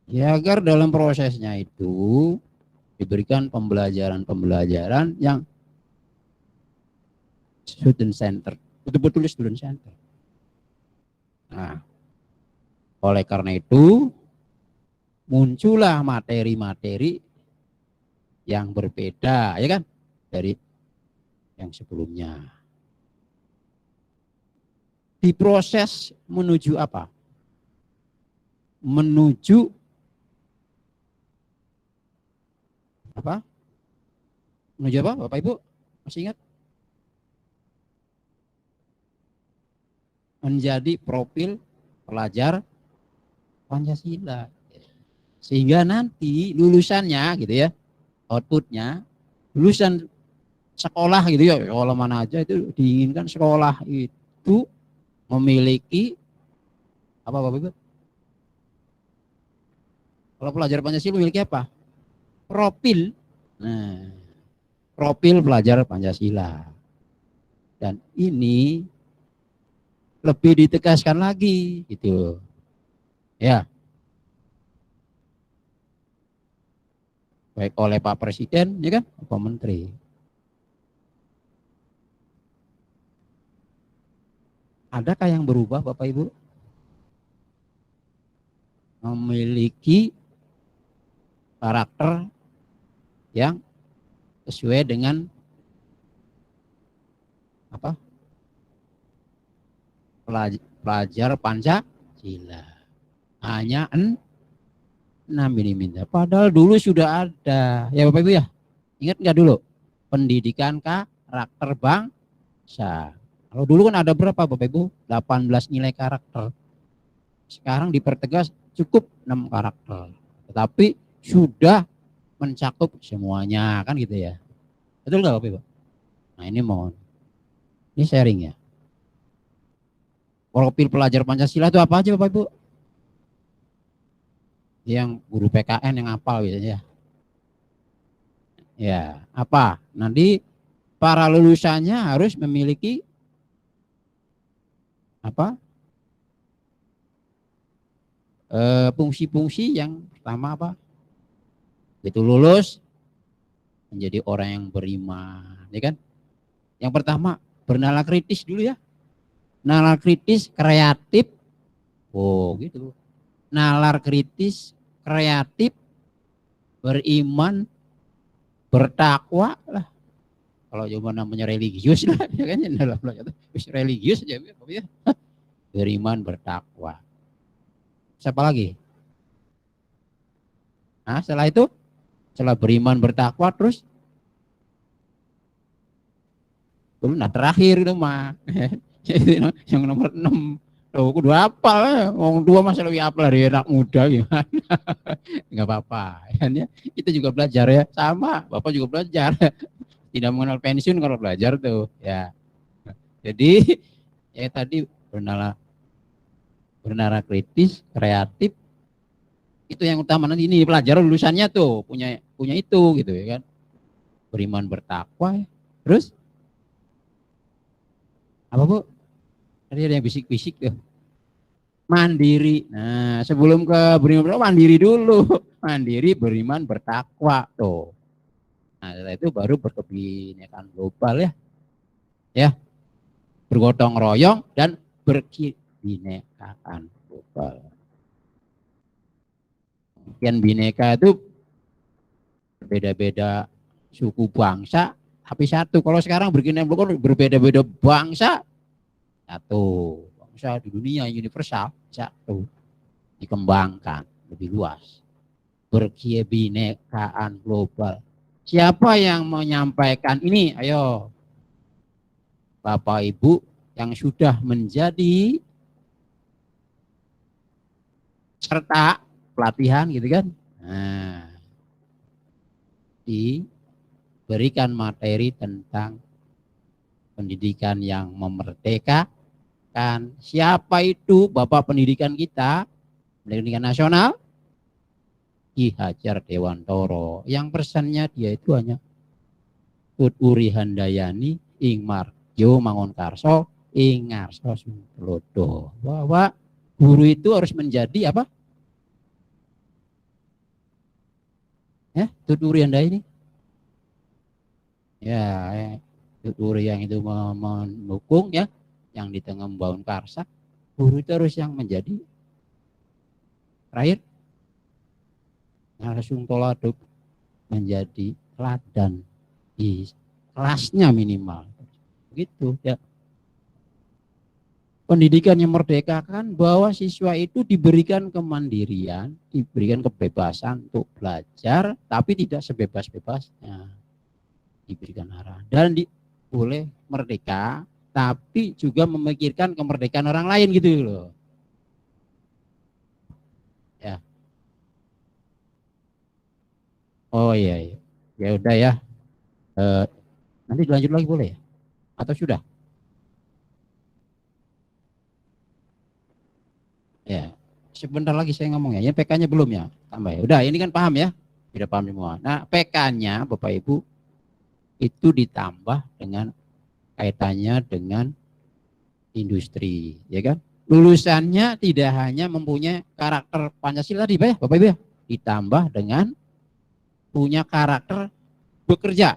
Ya agar dalam prosesnya itu diberikan pembelajaran yang student center, betul-betul student center. Nah, oleh karena itu muncullah materi-materi yang berbeda ya kan dari yang sebelumnya. Diproses menuju apa? Menuju apa? Menuju apa Bapak Ibu? Masih ingat? Menjadi profil pelajar Pancasila. Sehingga nanti lulusannya gitu ya, outputnya lulusan sekolah gitu ya, sekolah mana aja itu diinginkan sekolah itu memiliki apa Bapak Ibu? Kalau pelajar Pancasila memiliki apa? Profil. Nah, profil pelajar Pancasila. Dan ini lebih ditegaskan lagi gitu. Ya. Baik oleh Pak Presiden ya kan, Pak Menteri. Adakah yang berubah Bapak Ibu? Memiliki karakter yang sesuai dengan apa? Pelajar Pancasila. Hanya 6 ini minta. Padahal dulu sudah ada. Ya Bapak Ibu ya. Ingat nggak dulu? Pendidikan karakter bangsa. Kalau dulu kan ada berapa Bapak Ibu? 18 nilai karakter. Sekarang dipertegas cukup 6 karakter. Tetapi sudah mencakup semuanya kan gitu ya. Betul nggak Bapak Ibu? Nah ini mohon. Ini sharing ya. Profil pelajar Pancasila itu apa aja Bapak Ibu? Yang guru PKN yang hafal biasanya. Ya, apa? Nanti para lulusannya harus memiliki apa? Fungsi-fungsi yang pertama apa? Itu lulus menjadi orang yang beriman, ya kan? Yang pertama bernalar kritis dulu ya. Nalar kritis, kreatif, Oh gitu. Nalar kritis, kreatif, beriman, bertakwa lah. Kalau cuma namanya religius lah, ya kan dalam religius aja ya. Beriman, bertakwa. Siapa lagi? Nah, setelah itu, setelah beriman, bertakwa, terus nah terakhir itu mah yang nomor 6. Tuh, kudu apa? Wong tua masa lebih apa dari anak muda gimana? Enggak apa-apa. Ya, kita juga belajar ya. Sama, Bapak juga belajar. Tidak mengenal pensiun kalau belajar tuh, ya. Jadi ya tadi bernara kritis, kreatif, itu yang utama. Nanti ini pelajaran lulusannya tuh punya itu gitu ya kan. Beriman, bertakwa ya. Terus apa Bu? Tadi ada yang bisik-bisik tuh. Mandiri. Nah, sebelum ke beriman mandiri dulu. Mandiri, beriman, bertakwa tuh. Nah, setelah itu baru berkebinekaan global ya. Ya. Bergotong royong dan berkebinekaan global. Kian bineka itu berbeda-beda suku bangsa, tapi satu. Kalau sekarang berbeda-beda bangsa, satu. Bangsa di dunia universal, satu. Dikembangkan lebih luas. Berkebinekaan global. Siapa yang menyampaikan ini? Ayo. Bapak Ibu yang sudah menjadi serta pelatihan gitu kan. Nah, diberikan materi tentang pendidikan yang memerdekakan. Siapa itu Bapak pendidikan kita? Pendidikan nasional? Ki Hajar Dewantoro. Yang pesannya dia itu hanya Tuturi Handayani Ingmar Jo Mangunkarso Ingarso Sumplodo. Bahwa guru itu harus menjadi apa? Ya, Tuturi Handayani. Ya, Tuturi yang itu mendukung ya, yang di tengah membangun karsa. Guru itu harus yang menjadi terakhir langsung tolak menjadi teladan di kelasnya minimal. Begitu ya. Pendidikan yang merdeka kan bahwa siswa itu diberikan kemandirian, diberikan kebebasan untuk belajar, tapi tidak sebebas-bebasnya. Diberikan arahan dan boleh merdeka, tapi juga memikirkan kemerdekaan orang lain gitu loh. Ya. Oh iya, iya. Ya udah ya. Nanti dilanjut lagi boleh ya? Atau sudah? Ya, sebentar lagi saya ngomong ya. PK-nya belum ya? Tambah ya. Udah, ini kan paham ya? Sudah paham semua. Nah, PK-nya Bapak Ibu itu ditambah dengan kaitannya dengan industri, ya kan? Lulusannya tidak hanya mempunyai karakter Pancasila tadi, Pak ya, Bapak Ibu ya, ditambah dengan punya karakter bekerja.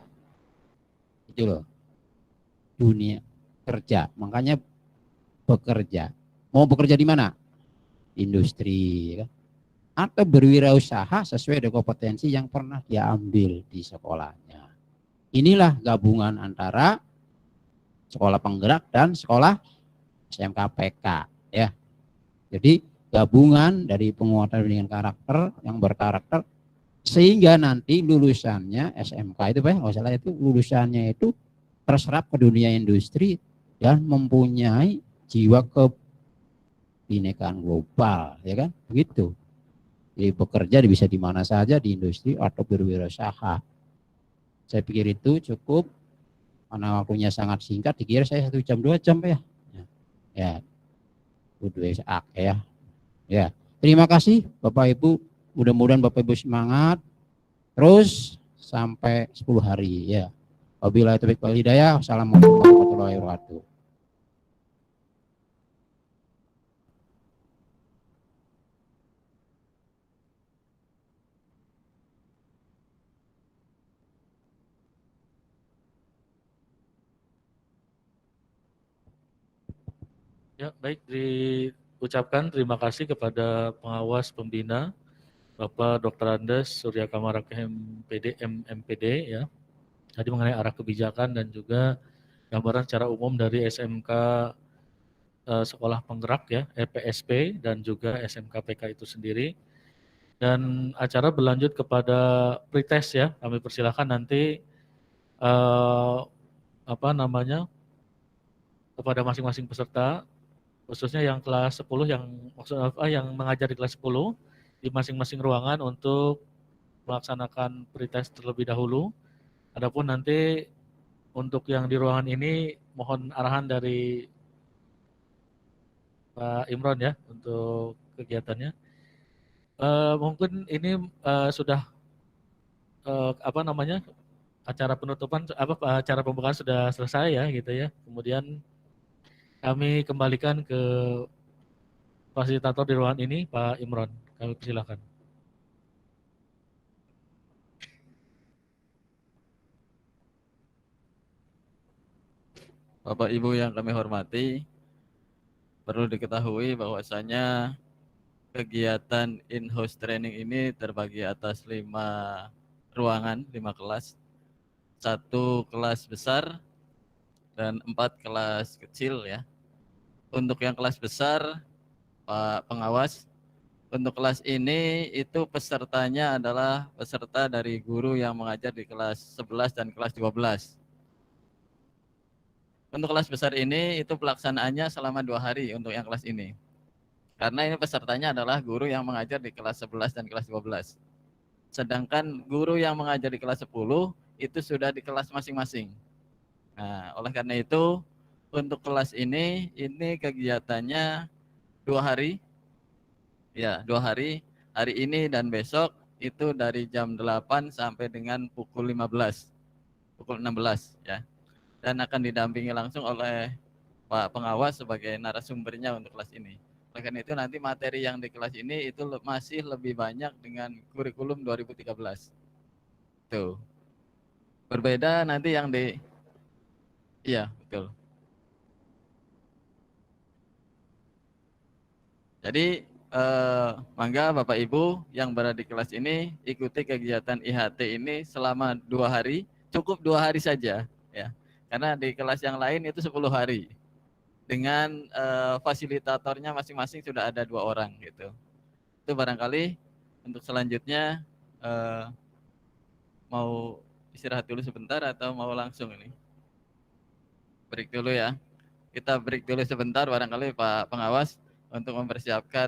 Itu loh. Dunia kerja. Makanya bekerja. Mau bekerja di mana? Industri, ya kan? Atau berwirausaha sesuai dengan kompetensi yang pernah dia ambil di sekolahnya. Inilah gabungan antara sekolah penggerak dan sekolah SMKPK ya. Jadi gabungan dari penguatan pendidikan karakter yang berkarakter sehingga nanti lulusannya SMK itu Pak, nggak salah itu lulusannya itu terserap ke dunia industri dan mempunyai jiwa kebinekaan global, ya kan? Begitu. Jadi bekerja bisa di mana saja di industri atau berwirausaha. Saya pikir itu cukup karena waktunya sangat singkat. Dikira saya 1 jam 2 jam Pak ya. Ya, udah ya. Ya, terima kasih Bapak Ibu. Mudah-mudahan Bapak Ibu semangat. Terus sampai 10 hari ya. Wabillahi taufiq wal hidayah. Wassalamualaikum warahmatullahi wabarakatuh. Ya, baik ucapkan terima kasih kepada pengawas pembina Bapak Dr. Andes Surya Kamarake MPD, MPD ya. Tadi mengenai arah kebijakan dan juga gambaran secara umum dari SMK Sekolah Penggerak ya, EPSP dan juga SMK PK itu sendiri. Dan acara berlanjut kepada pretest ya. Kami persilakan nanti kepada masing-masing peserta, khususnya yang kelas 10 yang mengajar di kelas 10 di masing-masing ruangan untuk melaksanakan pretest terlebih dahulu. Adapun nanti untuk yang di ruangan ini mohon arahan dari Pak Imron ya untuk kegiatannya. Mungkin ini sudah acara penutupan acara pembukaan sudah selesai ya gitu ya. Kemudian kami kembalikan ke fasilitator di ruangan ini Pak Imron. Kami persilakan. Bapak Ibu yang kami hormati, perlu diketahui bahwasanya kegiatan in-house training ini terbagi atas 5 ruangan, 5 kelas. 1 kelas besar dan 4 kelas kecil ya. Untuk yang kelas besar, Pak Pengawas, untuk kelas ini itu pesertanya adalah peserta dari guru yang mengajar di kelas 11 dan kelas 12. Untuk kelas besar ini itu pelaksanaannya selama 2 hari untuk yang kelas ini. Karena ini pesertanya adalah guru yang mengajar di kelas 11 dan kelas 12. Sedangkan guru yang mengajar di kelas 10 itu sudah di kelas masing-masing. Nah, oleh karena itu untuk kelas ini kegiatannya 2 hari. Ya, 2 hari. Hari ini dan besok itu dari jam 8 sampai dengan pukul 15. Pukul 16 ya. Dan akan didampingi langsung oleh Pak Pengawas sebagai narasumbernya untuk kelas ini. Oleh karena itu nanti materi yang di kelas ini itu masih lebih banyak dengan kurikulum 2013. Tuh. Berbeda nanti yang di iya, betul. Jadi mangga Bapak Ibu yang berada di kelas ini ikuti kegiatan IHT ini selama 2 hari, cukup 2 hari saja ya. Karena di kelas yang lain itu 10 hari. Dengan fasilitatornya masing-masing sudah ada 2 orang gitu. Itu barangkali untuk selanjutnya mau istirahat dulu sebentar atau mau langsung ini? Break dulu ya. Kita break dulu sebentar barangkali Pak Pengawas untuk mempersiapkan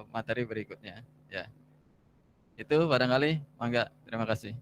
materi berikutnya ya. Itu barangkali mangga, terima kasih.